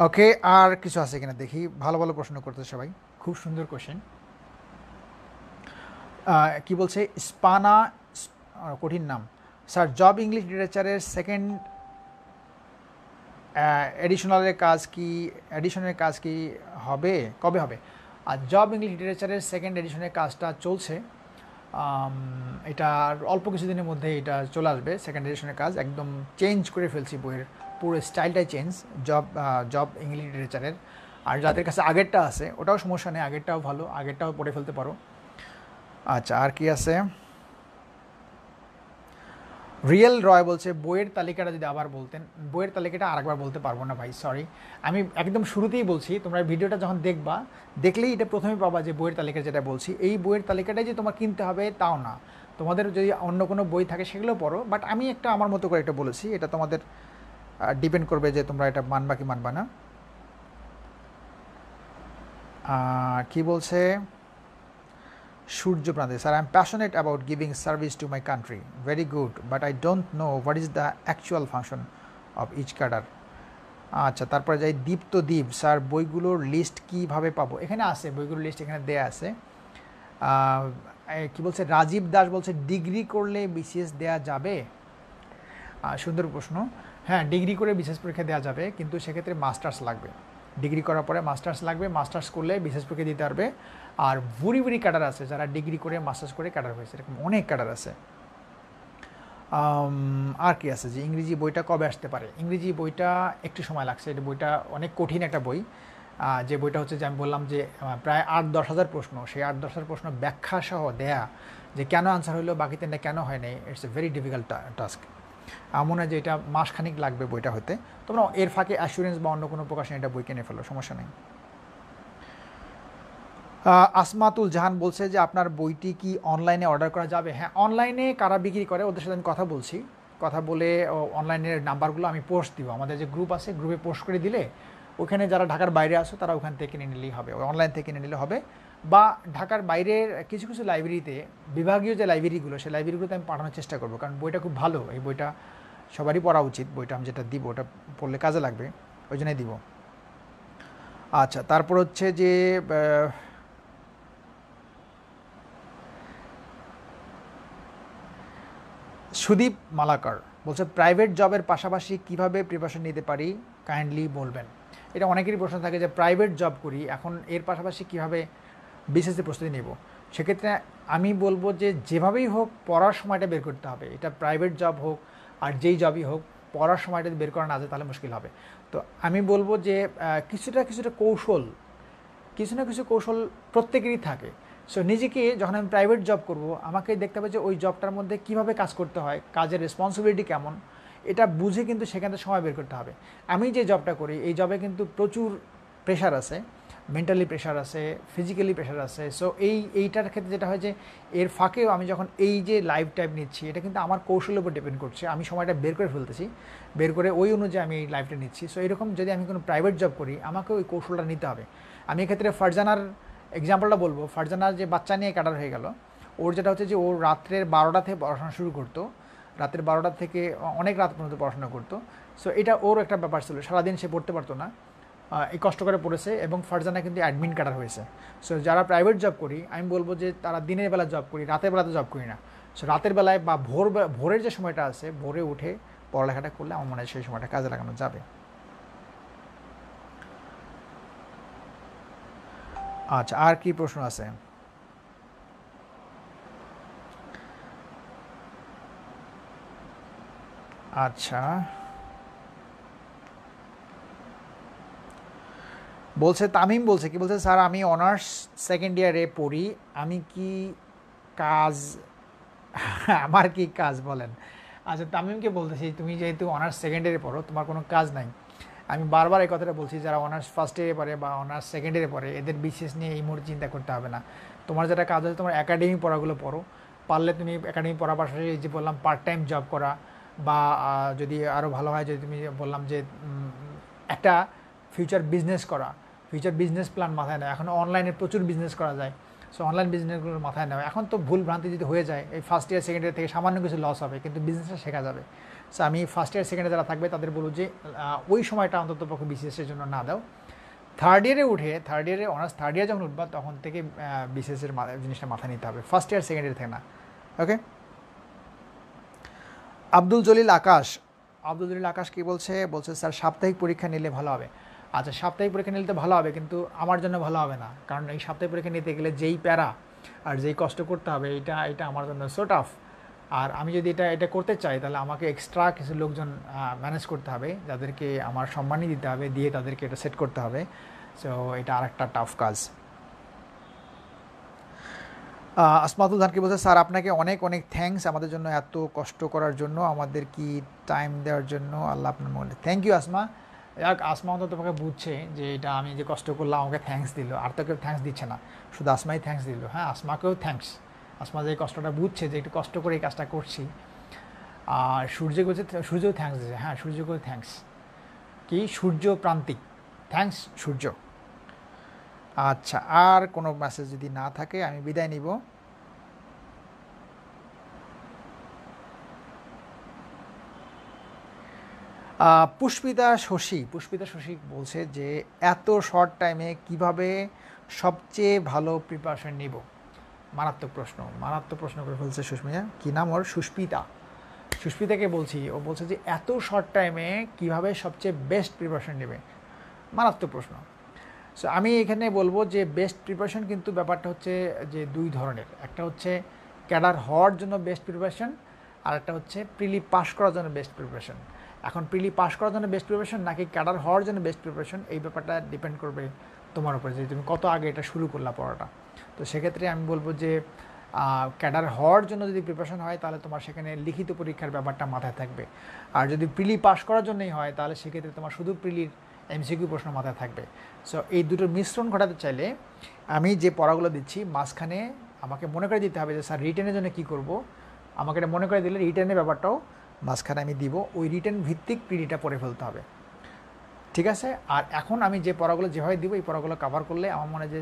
S1: ওকে, আর কিছু আছে কিনা দেখি। ভালো ভালো প্রশ্ন করতে সবাই, খুব সুন্দর কোশ্চেন। কি বলছে, স্পানা, কঠিন নাম। স্যার জব ইংলিশ লিটারেচারের সেকেন্ড এডিশনালের কাজ কি হবে, কবে হবে? আর জব ইংলিশ লিটারেচারের সেকেন্ড এডিশনের কাজটা চলছে। এটা অল্প কিছুদিনের মধ্যে এটা চলে আসবে। সেকেন্ড এডিশনের কাজ একদম চেঞ্জ করে ফেলছি, বইয়ের পুরো স্টাইলটাই চেঞ্জ জব ইংলিশ লিটারেচারের। আর যাদের কাছে আগেরটা আছে ওটাও সমস্যা নেই, আগেরটাও ভালো, আগেরটাও পড়ে ফেলতে পারো। আচ্ছা, আর কি আছে? রিয়েল রয় বলছে বইয়ের তালিকাটা যদি আবার বলতেন। বইয়ের তালিকাটা আরেকবার বলতে পারবো না ভাই, সরি। আমি একদম শুরুতেই বলছি, তোমরা ভিডিওটা যখন দেখলেই এটা প্রথমে পাবা যে বইয়ের তালিকা যেটা বলছি, এই বইয়ের তালিকাটাই যে তোমার কিনতে হবে তাও না। তোমাদের যদি অন্য কোনো বই থাকে সেগুলো পড়ো, বাট আমি একটা আমার মতো করে একটা বলেছি, এটা তোমাদের ডিপেন্ড করবে যে তোমরা এটা মানবা কি মানবা না। কি বলছে, সূর্য প্রান্তে, sir I am passionate about giving service to my country, very good, but I don't know what is the actual function of each cadre. আচ্ছা, তারপরে যাই দীপ্তদীপ, স্যার বইগুলোর লিস্ট কীভাবে পাবো? এখানে আছে বইগুলোর লিস্ট, এখানে দেয়া আছে। কি বলছে রাজীব দাস, বলছে ডিগ্রি করলে বিসিএস দেয়া যাবে? সুন্দর প্রশ্ন। হ্যাঁ, ডিগ্রি করে বিশেষ পরীক্ষা দেওয়া যাবে, কিন্তু সেক্ষেত্রে মাস্টার্স লাগবে। ডিগ্রি করার পরে মাস্টার্স লাগবে, মাস্টার্স করলে বিশেষ পরীক্ষা দিতে পারবে। আর ভুরি ভুরি ক্যাডার আছে যারা ডিগ্রি করে মাস্টার্স করে ক্যাডার হয়েছে, এরকম অনেক ক্যাডার আছে। আর কি আছে যে ইংরেজি বইটা কবে আসতে পারে? ইংরেজি বইটা একটু সময় লাগছে, এটা বইটা অনেক কঠিন একটা বই। যে বইটা হচ্ছে যে আমি বললাম যে প্রায় 8-10 হাজার প্রশ্ন, সেই 8-10 হাজার প্রশ্ন ব্যাখ্যা সহ দেয়া, যে কেন আনসার হলো বাকি তিনটা কেন হয় নাই, it's a very difficult task. মনে হয় যে এটা মাসখানিক লাগবে বইটা হতে। তোমরা এর ফাঁকে অ্যাসুরেন্স বা অন্য কোনো প্রকাশনে এটা বই কিনে ফেলো, সমস্যা নেই। আসমাতুল জাহান বলছে যে আপনার বইটি কি অনলাইনে অর্ডার করা যাবে? হ্যাঁ, অনলাইনে কারা বিক্রি করে ওদের সাথে আমি কথা বলছি, কথা বলে অনলাইনের নাম্বারগুলো আমি পোস্ট দিব। আমাদের যে গ্রুপ আছে, গ্রুপে পোস্ট করে দিলে ওখানে যারা ঢাকার বাইরে আসো তারা ওখান থেকে কিনে নিলেই হবে, অনলাইন থেকে কিনে নিলে হবে। বা ঢাকার বাইরের কিছু কিছু লাইব্রেরিতে, বিভাগীয় যে লাইব্রেরিগুলো, সেই লাইব্রেরিগুলোতে আমি পাঠানোর চেষ্টা করবো, কারণ বইটা খুব ভালো। এই বইটা সবারই পড়া উচিত, বইটা আমি যেটা দিব ওটা পড়লে কাজে লাগবে, ওই জন্যই দিব। আচ্ছা, তারপর হচ্ছে যে সুদীপ মালাকার বলছে প্রাইভেট জবের পাশাপাশি কিভাবে প্রিপারেশন নিতে পারি, কাইন্ডলি বলবেন। এটা অনেকেরই প্রশ্ন থাকে যে প্রাইভেট জব করি, এখন এর পাশাপাশি কীভাবে বিসিএস প্রস্তুতি নেব। সেক্ষেত্রে আমি বলবো যে যেভাবেই হোক পড়ার সময়টা বের করতে হবে। এটা প্রাইভেট জব হোক আর যেই জবই হোক, পড়ার সময়টা যদি বের করা না যায় তাহলে মুশকিল হবে। তো আমি বলবো যে কিছুটা কৌশল, কিছু না কিছু কৌশল প্রত্যেকেরই থাকে। সো নিজেকে যখন আমি প্রাইভেট জব করব, আমাকে দেখতে হবে যে ওই জবটার মধ্যে কীভাবে কাজ করতে হয়, কাজের রেসপন্সিবিলিটি কেমন, এটা বুঝে কিন্তু সেখান থেকে সময় বের করতে হবে। আমি যে জবটা করি এই জবে কিন্তু প্রচুর প্রেশার আছে, মেন্টালি প্রেশার আছে, ফিজিক্যালি প্রেশার আছে। সো এইটার ক্ষেত্রে যেটা হয় যে এর ফাঁকেও আমি যখন এই যে লাইফ টাইম নিচ্ছি, এটা কিন্তু আমার কৌশলের উপর ডিপেন্ড করছে। আমি সময়টা বের করে ফেলতেছি, বের করে ওই অনুযায়ী আমি এই লাইফটা নিচ্ছি। সো এরকম যদি আমি কোনো প্রাইভেট জব করি, আমাকে ওই কৌশলটা নিতে হবে। আমি এক্ষেত্রে ফারজানার এক্সাম্পলটা বলবো। ফারজানার যে বাচ্চা নিয়ে ক্যাডার হয়ে গেল, ওর যেটা হচ্ছে যে ওর রাত্রের 12টা থেকে পড়াশোনা শুরু করতো, রাতের 12টা থেকে অনেক রাত পর্যন্ত পড়াশোনা করতো। সো এটা ওর একটা ব্যাপার ছিল, সারাদিন সে পড়তে পারতো না, এই কষ্ট করে পড়েছে, এবং ফারজানা কিন্তু অ্যাডমিন ক্যাডার হয়েছে। সো যারা প্রাইভেট জব করি, আমি বলবো যে তারা দিনের বেলা জব করি, রাতের বেলাতে জব করি না। সো রাতের বেলায় বা ভোরের যে সময়টা আছে, ভোরে উঠে পড়ালেখাটা করলে আমার মনে হয় সেই সময়টা কাজে লাগানো যাবে। আচ্ছা, আর কি প্রশ্ন আছে? আচ্ছা, বলছে তামিম, বলছে কি বলছে, স্যার আমি অনার্স সেকেন্ড ইয়ারে পড়ি, আমি কি কাজ আমার কি কাজ বলেন? আচ্ছা, তামিমকে বলতেছি, তুমি যেহেতু অনার্স সেকেন্ড ইয়ারে পড়ো, তোমার কোনো কাজ নাই। আমি বারবার এই কথাটা বলছি, যারা অনার্স ফার্স্ট ইয়ারে পড়ে বা অনার্স সেকেন্ড ইয়ারে পড়ে, এদের বিশেষ নিয়ে এই মুহূর্তে চিন্তা করতে হবে না। তোমার যেটা কাজ আছে, তোমার একাডেমিক পড়াগুলো পড়ো। পারলে তুমি একাডেমিক পড়ার পাশাপাশি যে বললাম পার্ট টাইম জব করা, বা যদি আরও ভালো হয় যদি তুমি বললাম যে একটা ফিউচার বিজনেস করা, ফিউচার বিজনেস প্ল্যান মাথায় নেয়। এখন অনলাইনে প্রচুর বিজনেস করা যায়। সো অনলাইন বিজনেসগুলো মাথায় নেওয়া। এখন তো ভুল ভ্রান্তি যদি হয়ে যায়, এই ফার্স্ট ইয়ার সেকেন্ড ইয়ার থেকে সামান্য কিছু লস হবে, কিন্তু বিজনেসটা শেখা যাবে। সো আমি ফার্স্ট ইয়ার সেকেন্ড ইয়ার যারা থাকবে তাদের বলবো যে ওই সময়টা অন্তত পক্ষে বিসিএসের জন্য না দাও। থার্ড ইয়ারে উঠে, থার্ড ইয়ারে অনার্স থার্ড ইয়ার যখন উঠবা, তখন থেকে বিসিএসের জিনিসটা মাথায় নিতে হবে, ফার্স্ট ইয়ার সেকেন্ড ইয়ার থেকে না। ওকে। আব্দুল জলিল আকাশ কি বলছে? বলছে স্যার সাপ্তাহিক পরীক্ষা নিলে ভালো হবে। আচ্ছা, সাপ্তাহিক পরীক্ষা নিলে তো ভালো হবে, কিন্তু আমার জন্য ভালো হবে না, কারণ এই সাপ্তাহিক পরীক্ষা নিতে গেলে যেই প্যারা আর যেই কষ্ট করতে হবে, এটা আমার জন্য সো টাফ। আর আমি যদি এটা করতে চাই, তাহলে আমাকে এক্সট্রা কিছু লোকজন ম্যানেজ করতে হবে, যাদেরকে আমার সম্মানই দিতে হবে, দিয়ে তাদেরকে এটা সেট করতে হবে। সো এটা আর একটা টাফ কাজ। আসমাতুল জাহান কি বলছে, স্যার আপনাকে অনেক অনেক থ্যাঙ্কস আমাদের জন্য এত কষ্ট করার জন্য, আমাদের কি টাইম দেওয়ার জন্য, আল্লাহ আপনার মনে। Thank you Asma. যাক, আসমা অন্তত তোমাকে বুঝছে যে এটা আমি যে কষ্ট করলাম, আমাকে থ্যাঙ্কস দিল, আর তো কেউ থ্যাঙ্কস দিচ্ছে না, শুধু আসমাই থ্যাঙ্কস দিল। হ্যাঁ, আসমাকেও থ্যাঙ্কস। আসমা যে কষ্টটা বুঝছে, যে একটু কষ্ট করে এই কাজটা করছি। আর সূর্যকে বলছে, সূর্যও থ্যাঙ্কস দিচ্ছে। হ্যাঁ, সূর্যকেও থ্যাঙ্কস। কি সূর্য প্রান্তিক, থ্যাঙ্কস সূর্য। আচ্ছা, আর কোনো মেসেজ যদি না থাকে আমি বিদায় নিব। পুষ্পিতা শশী বলছে যে এত শর্ট টাইমে কিভাবে সবচেয়ে ভালো প্রিপারেশন নিব। মারাত্মক প্রশ্ন করে ফেলছে সুস্মিতা। কী নাম ওর? সুস্মিতাকে বলছি, ও বলছে যে এত শর্ট টাইমে কিভাবে সবচেয়ে বেস্ট প্রিপারেশন নেবে। মারাত্মক প্রশ্ন। সো আমি এখানে বলবো যে বেস্ট প্রিপারেশন কিন্তু ব্যাপারটা হচ্ছে যে দুই ধরনের। একটা হচ্ছে ক্যাডার হওয়ার জন্য বেস্ট প্রিপারেশন, আর একটা হচ্ছে প্রিলি পাস করার জন্য বেস্ট প্রিপারেশন। এখন প্রিলি পাস করার জন্য বেস্ট প্রিপারেশন নাকি ক্যাডার হওয়ার জন্য বেস্ট প্রিপারেশন, এই ব্যাপারটা ডিপেন্ড করবে তোমার উপরে, যে তুমি কত আগে এটা শুরু করলা পড়াটা। তো সেক্ষেত্রে আমি বলবো যে ক্যাডার হওয়ার জন্য যদি প্রিপারেশন হয় তাহলে তোমার সেখানে লিখিত পরীক্ষার ব্যাপারটা মাথায় থাকবে। আর যদি প্রিলি পাস করার জন্যই হয় তাহলে সেক্ষেত্রে তোমার শুধু প্রিলির এমসিকিউ প্রশ্ন মাথায় থাকবে। সো এই দুটোর মিশ্রণ ঘটাতে চাইলে আমি যে পড়াগুলো দিচ্ছি মাঝখানে আমাকে মনে করে দিতে হবে যে স্যার রিটেনের জন্য কী করব, আমাকে এটা মনে করে দিলে রিটেনের ব্যাপারটাও মাঝখানে আমি দিব, ওই রিটেন ভিত্তিক প্রিলিটা পড়ে ফেলতে হবে। ঠিক আছে? আর এখন আমি যে পড়াগুলো যেভাবে দিব এই পড়াগুলো কভার করলে আমার মনে হয় যে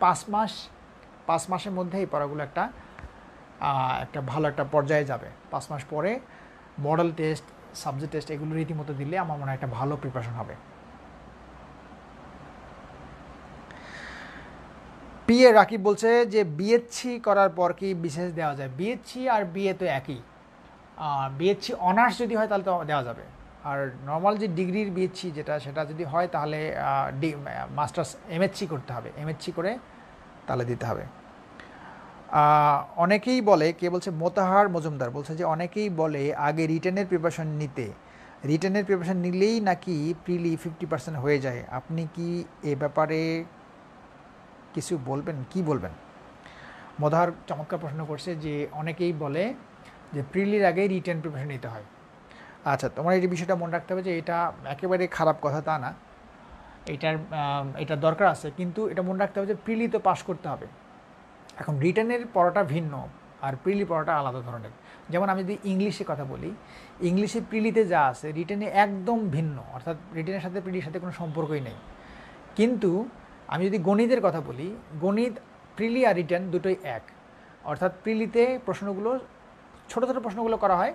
S1: 5 মাসের মধ্যে এই পড়াগুলো একটা ভালো একটা পর্যায়ে যাবে। 5 মাস পরে মডেল টেস্ট, সাবজেক্ট টেস্ট এগুলো রীতিমতো দিলে আমার মনে হয় একটা ভালো প্রিপারেশন হবে। পিএ রাকিব বলছে যে বিএসসি করার পর কি বিশেষ দেওয়া যায়? বিএসসি আর বিএ তো একই। বিএসসি অনার্স যদি হয় তাহলে তো দেওয়া যাবে, আর নর্মাল যে ডিগ্রির বিএসসি সেটা যদি হয় তাহলে মাস্টার্স এমএসসি করতে হবে, এমএসসি করে তাহলে দিতে হবে। অনেকেই বলে, কে বলছে? মোতাহার মজুমদার বলছে যে অনেকেই বলে আগে রিটেনের প্রিপারেশন নিলেই নাকি প্রিলি 50% হয়ে যায়। আপনি কি এ ব্যাপারে কিছু বলবেন? কি বলবেন? মোতাহার চমৎকার প্রশ্ন করছে যে অনেকেই বলে যে প্রিলির আগেই রিটেন প্রিপারেশন নিতে হয়। আচ্ছা, তোমার এই বিষয়টা মনে রাখতে হবে যে এটা একেবারে খারাপ কথা তা না, এটা দরকার আছে, কিন্তু এটা মনে রাখতে হবে যে প্রিলি তো পাস করতে হবে। এখন রিটেনের পড়াটা ভিন্ন আর প্রিলি পড়াটা আলাদা ধরনের। যেমন আমি যদি ইংলিশে কথা বলি, ইংলিশে প্রিলিতে যা আছে রিটেনে একদম ভিন্ন, অর্থাৎ রিটেনের সাথে প্রিলির সাথে কোনো সম্পর্কই নেই। কিন্তু আমি যদি গণিতের কথা বলি, গণিত প্রিলি আর রিটেন দুটোই এক, অর্থাৎ প্রিলিতে প্রশ্নগুলো ছোটো ছোটো প্রশ্নগুলো করা হয়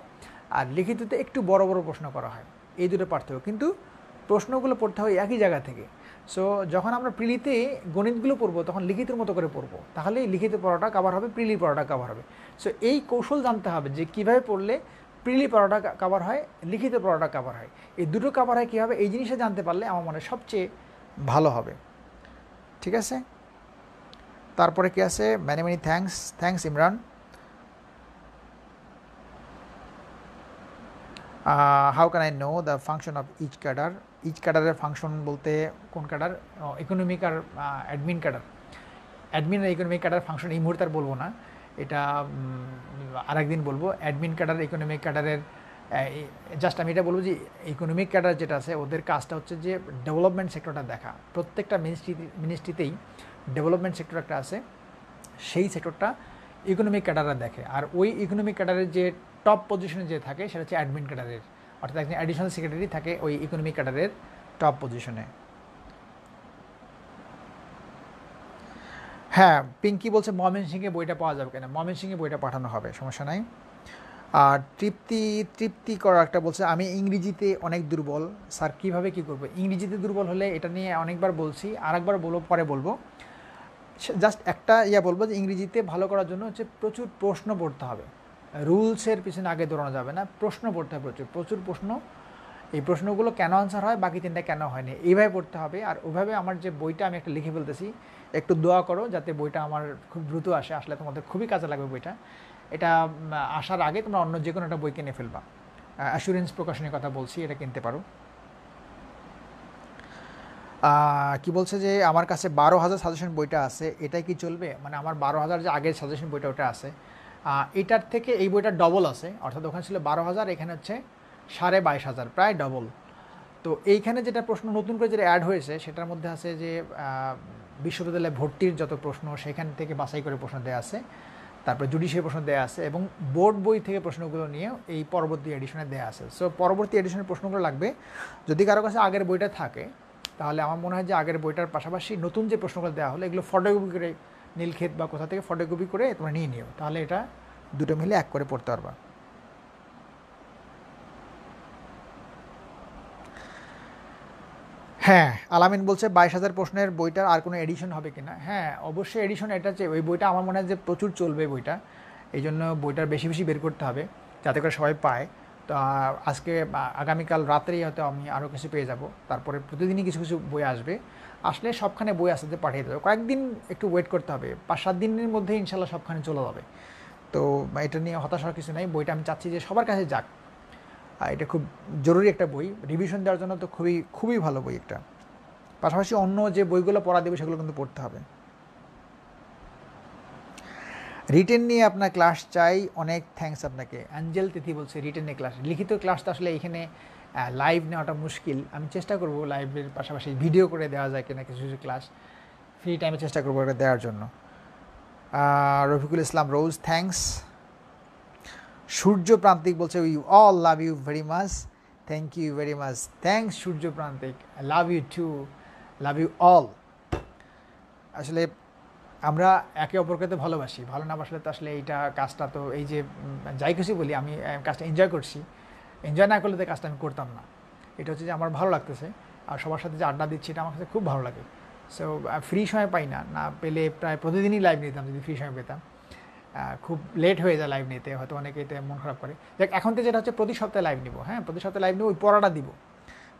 S1: আর লিখিততে একটু বড় বড় প্রশ্ন করা হয়, এই দুটো পার্থক্য, কিন্তু প্রশ্নগুলো পড়তে হয় একই জায়গা থেকে। সো যখন আমরা প্রিলিতে গণিতগুলো পড়বো তখন লিখিতের মতো করে পড়বো, তাহলেই লিখিত পড়াটা কভার হবে, প্রিলি পড়াটা কভার হবে। সো এই কৌশল জানতে হবে যে কীভাবে পড়লে প্রিলি পড়াটা কভার হয়, লিখিত পড়াটা কভার হয়, এই দুটো কভার হয় কীভাবে, এই জিনিসটা জানতে পারলে আমার মনে হয় সবচেয়ে ভালো হবে। ঠিক আছে? তারপরে কি আছে? Many many thanks Imran. How can I know the function of each cadre? Each ক্যাডারের ফাংশন বলতে কোন ক্যাডার? ইকোনমিক আর অ্যাডমিন ক্যাডার। অ্যাডমিন আর ইকোনমিক ক্যাডার ফাংশন এই মুহূর্তে আর বলবো না, এটা আরেকদিন বলবো। অ্যাডমিন ক্যাডার, ইকোনমিক ক্যাডারের জাস্ট আমি এটা বলবো যে ইকোনমিক ক্যাডার যেটা আছে ওদের কাজটা হচ্ছে যে ডেভেলপমেন্ট সেক্টরটা দেখা। প্রত্যেকটা মিনিস্ট্রিতেই ডেভেলপমেন্ট সেক্টর একটা আছে, সেই সেক্টরটা ইকোনমিক ক্যাডাররা দেখে। আর ওই ইকোনমিক ক্যাডারের যে টপ পজিশনে যে থাকে সেটা হচ্ছে অ্যাডমিন ক্যাডারের, অর্থাৎ একজন অ্যাডিশনাল সেক্রেটারি থাকে ওই ইকোনমিক ক্যাডারের টপ পজিশনে। হ্যাঁ, পিঙ্কি বলছে ময়মনসিংহে বইটা পাওয়া যাবে কিনা? ময়মনসিংহে বইটা পাঠানো হবে, সমস্যা নাই। আর তৃপ্তি করা একটা বলছে আমি ইংরেজিতে অনেক দুর্বল স্যার, কীভাবে কী করবো? ইংরেজিতে দুর্বল হলে এটা নিয়ে অনেকবার বলছি, আরেকবার বলবো, পরে বলবো। জাস্ট একটা বলবো যে ইংরেজিতে ভালো করার জন্য হচ্ছে প্রচুর প্রশ্ন পড়তে হবে, রুলসের পিছনে আগে দৌড়ানো যাবে না, প্রশ্ন পড়তে হবে, প্রচুর প্রশ্ন। এই প্রশ্নগুলো কেন আনসার হয়, বাকি তিনটা কেন হয়নি, এইভাবে পড়তে হবে। আর ওইভাবে আমার যে বইটা আমি একটা লিখে ফেলতেছি, একটু দোয়া করো যাতে বইটা আমার খুব দ্রুত আসলে তোমাদের খুবই কাজে লাগবে বইটা। এটা আসার আগে তোমরা অন্য যে কোনো একটা বই কিনে ফেলবা। অ্যাসুরেন্স প্রকাশনের কথা বলছি, এটা কিনতে পারো। কি বলছে যে আমার কাছে 12,000 সাজেশন বইটা আছে, এটাই কি চলবে? মানে আমার 12,000 যে আগের সাজেশন বইটা ওটা আছে, এটার থেকে এই বইটার ডবল আছে, অর্থাৎ ওখানে ছিল 12,000, এখানে হচ্ছে 22,500, প্রায় ডবল। তো এইখানে যেটা প্রশ্ন নতুন করে যেটা অ্যাড হয়েছে সেটার মধ্যে আছে যে বিশ্ববিদ্যালয়ে ভর্তির যত প্রশ্ন সেখান থেকে বাছাই করে প্রশ্ন দেওয়া আছে, তারপরে জুডিশিয়াল প্রশ্ন দেওয়া আছে, এবং বোর্ড বই থেকে প্রশ্নগুলো নিয়ে এই পরবর্তী এডিশনে দেওয়া আছে। সো পরবর্তী এডিশনের প্রশ্নগুলো লাগবে। যদি কারো কাছে আগের বইটা থাকে তাহলে আমার মনে হয় যে আগের বইটার পাশাপাশি নতুন যে প্রশ্নগুলো দেওয়া হলো এগুলো ফটোকপি করে, নীলক্ষেত বা কোথা থেকে ফটোকপি করে তোমরা নিয়ে নিও, তাহলে এটা দুটো মিলে এক করে পড়তে পারবা। হ্যাঁ, আলামিন বলছে 22,000 প্রশ্নের বইটার আর কোনো এডিশন হবে কিনা। হ্যাঁ, অবশ্যই এডিশন, এটা যে ওই বইটা আমার মনে হয় যে প্রচুর চলবে বইটা, এই জন্য বইটার বেশি বেশি বের করতে হবে যাতে করে সবাই পায়। তো আজকে আগামীকাল রাত্রেই হয়তো আমি আরও কিছু পেয়ে যাব, তারপরে প্রতিদিনই কিছু কিছু বই আসবে, আসলে সবখানে বই আসতে পাঠিয়ে দেবে। কয়েকদিন একটু ওয়েট করতে হবে, 5-7 দিনের মধ্যে ইনশাল্লাহ সবখানে চলে যাবে। তো এটা নিয়ে হতাশ হওয়ার কিছু নাই, বইটা আমি চাচ্ছি যে সবার কাছে যাক। এটা খুব জরুরি একটা বই, রিভিশন দেওয়ার জন্য তো খুবই খুবই ভালো বই একটা। পাশাপাশি অন্য যে বইগুলো পড়া দেবে সেগুলো কিন্তু পড়তে হবে। রিটেন নিয়ে আপনার ক্লাস চাই, অনেক থ্যাঙ্কস আপনাকে। অ্যাঞ্জেল তিথি বলছে রিটেনে ক্লাস, লিখিত ক্লাস তো আসলে এখানে লাইভ নেওয়াটা মুশকিল, আমি চেষ্টা করব লাইভের পাশাপাশি ভিডিও করে দেওয়া যায় কিনা কিছু কিছু ক্লাস, ফ্রি টাইমে চেষ্টা করবো এটা দেওয়ার জন্য। রফিকুল ইসলাম রোজ, থ্যাঙ্কস। সূর্য প্রান্তিক বলছে we all love you very much, thank you very much, thanks Surya Prantik, I love you too, love you all. আসলে আমরা একে অপরকে তো ভালোবাসি, ভালো না বাসলে তো আসলে এইটা কাজটা তো, এই যে যাই কিছু বলি, আমি কাজটা এনজয় করছি, এনজয় না করলে তো কাজটা আমি করতাম না। এটা হচ্ছে যে আমার ভালো লাগতেছে, আর সবার সাথে যে আড্ডা দিচ্ছি এটা আমার কাছে খুব ভালো লাগে। সো ফ্রি সময় পাই না, না পেলে প্রায় প্রতিদিনই লাইভ নিতাম যদি ফ্রি সময় পেতাম। খুব লেট হয়ে যায় লাইভ নিতে, হয়তো অনেকে এতে মন খারাপ করে। দেখ এখন তো যেটা হচ্ছে প্রতি সপ্তাহে লাইভ নিব, হ্যাঁ প্রতি সপ্তাহে লাইভ নিব, ওই পড়াটা দিব,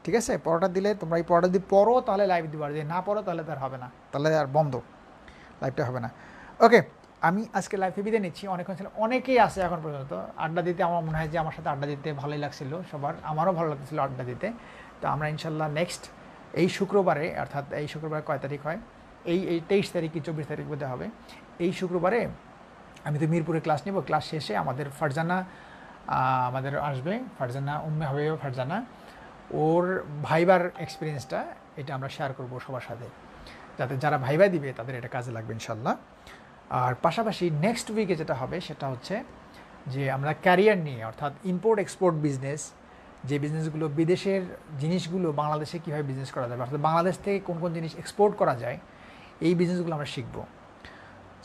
S1: ঠিক আছে? পড়াটা দিলে তোমরা এই পড়াটা যদি পড়ো তাহলে লাইভ দিব, আর যদি না পড়ো তাহলে তো আর হবে না, তাহলে আর বন্ধ, লাইভটা হবে না। ওকে, আমি আজকে লাইভ বিদায় নিচ্ছি। অনেকক্ষণ ছিল, অনেকেই আছে এখন পর্যন্ত আড্ডা দিতে, আমার মনে হয় যে আমার সাথে আড্ডা দিতে ভালোই লাগছিল সবার, আমারও ভালো লাগতেছিল আড্ডা দিতে। তো আমরা ইনশাল্লাহ নেক্সট এই শুক্রবারে, অর্থাৎ এই শুক্রবার কয় তারিখ হয়, এই 23 তারিখ কি 24 তারিখ বোধহয় হবে, এই শুক্রবারে আমি তো মিরপুরে ক্লাস নিব। ক্লাস শেষে আমাদের ফারজানা আমাদের আসবে, ফারজানা উম্মে হবে, ফারজানা ওর ভাইবার এক্সপিরিয়েন্সটা এটা আমরা শেয়ার করব সবার সাথে, যাতে যারা ভাইবা দিবে তাদের এটা কাজে লাগবে ইনশাল্লাহ। আর পাশাপাশি নেক্সট উইকে যেটা হবে সেটা হচ্ছে যে আমরা ক্যারিয়ার নিয়ে, অর্থাৎ ইম্পোর্ট এক্সপোর্ট বিজনেস, যে বিজনেসগুলো বিদেশের জিনিসগুলো বাংলাদেশে কীভাবে বিজনেস করা যাবে, অর্থাৎ বাংলাদেশ থেকে কোন কোন জিনিস এক্সপোর্ট করা যায়, এই বিজনেসগুলো আমরা শিখব।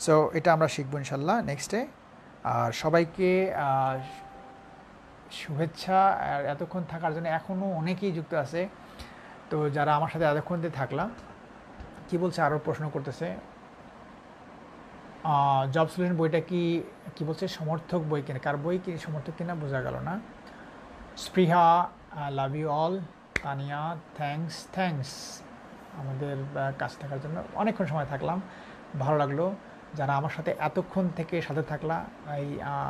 S1: সো এটা আমরা শিখবো ইনশাল্লাহ নেক্সটে। আর সবাইকে শুভেচ্ছা, আর এতক্ষণ থাকার জন্য। এখনও অনেকেই যুক্ত আছে, তো যারা আমার সাথে এতক্ষণ দিয়ে থাকলাম। কি বলছে, আরও প্রশ্ন করতেছে, জব সলিউশন বইটা কি বলছে, সমর্থক বই কিনা, কার বই কি সমর্থক কিনা বোঝা গেল না। Spriha, love you all. Tania, thanks আমাদের কাছে থাকার জন্য। অনেকক্ষণ সময় থাকলাম, ভালো লাগলো। যারা আমার সাথে এতক্ষণ থেকে সাথে থাকলা, এই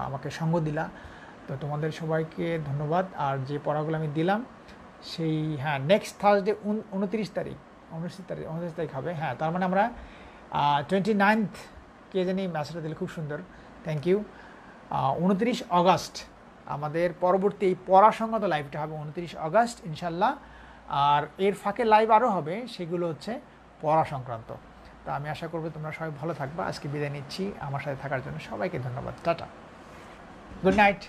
S1: আমাকে সঙ্গ দিলা, তো তোমাদের সবাইকে ধন্যবাদ। আর যে পড়াগুলো আমি দিলাম সেই, হ্যাঁ নেক্সট থার্সডে 29 তারিখ হবে। হ্যাঁ, তার মানে আমরা 29th, কে জানি মেসেজটা দিলে, খুব সুন্দর, থ্যাংক ইউ। 29 অগস্ট আমাদের পরবর্তী এই পড়াসংগত লাইভটা হবে 29 অগস্ট ইনশাল্লাহ। আর এর ফাঁকে লাইভ আরও হবে, সেগুলো হচ্ছে পড়া সংক্রান্ত। তা আমি আশা করবো তোমরা সবাই ভালো থাকবা। আজকে বিদায় নিচ্ছি, আমার সাথে থাকার জন্য সবাইকে ধন্যবাদ, টাটা, গুড নাইট।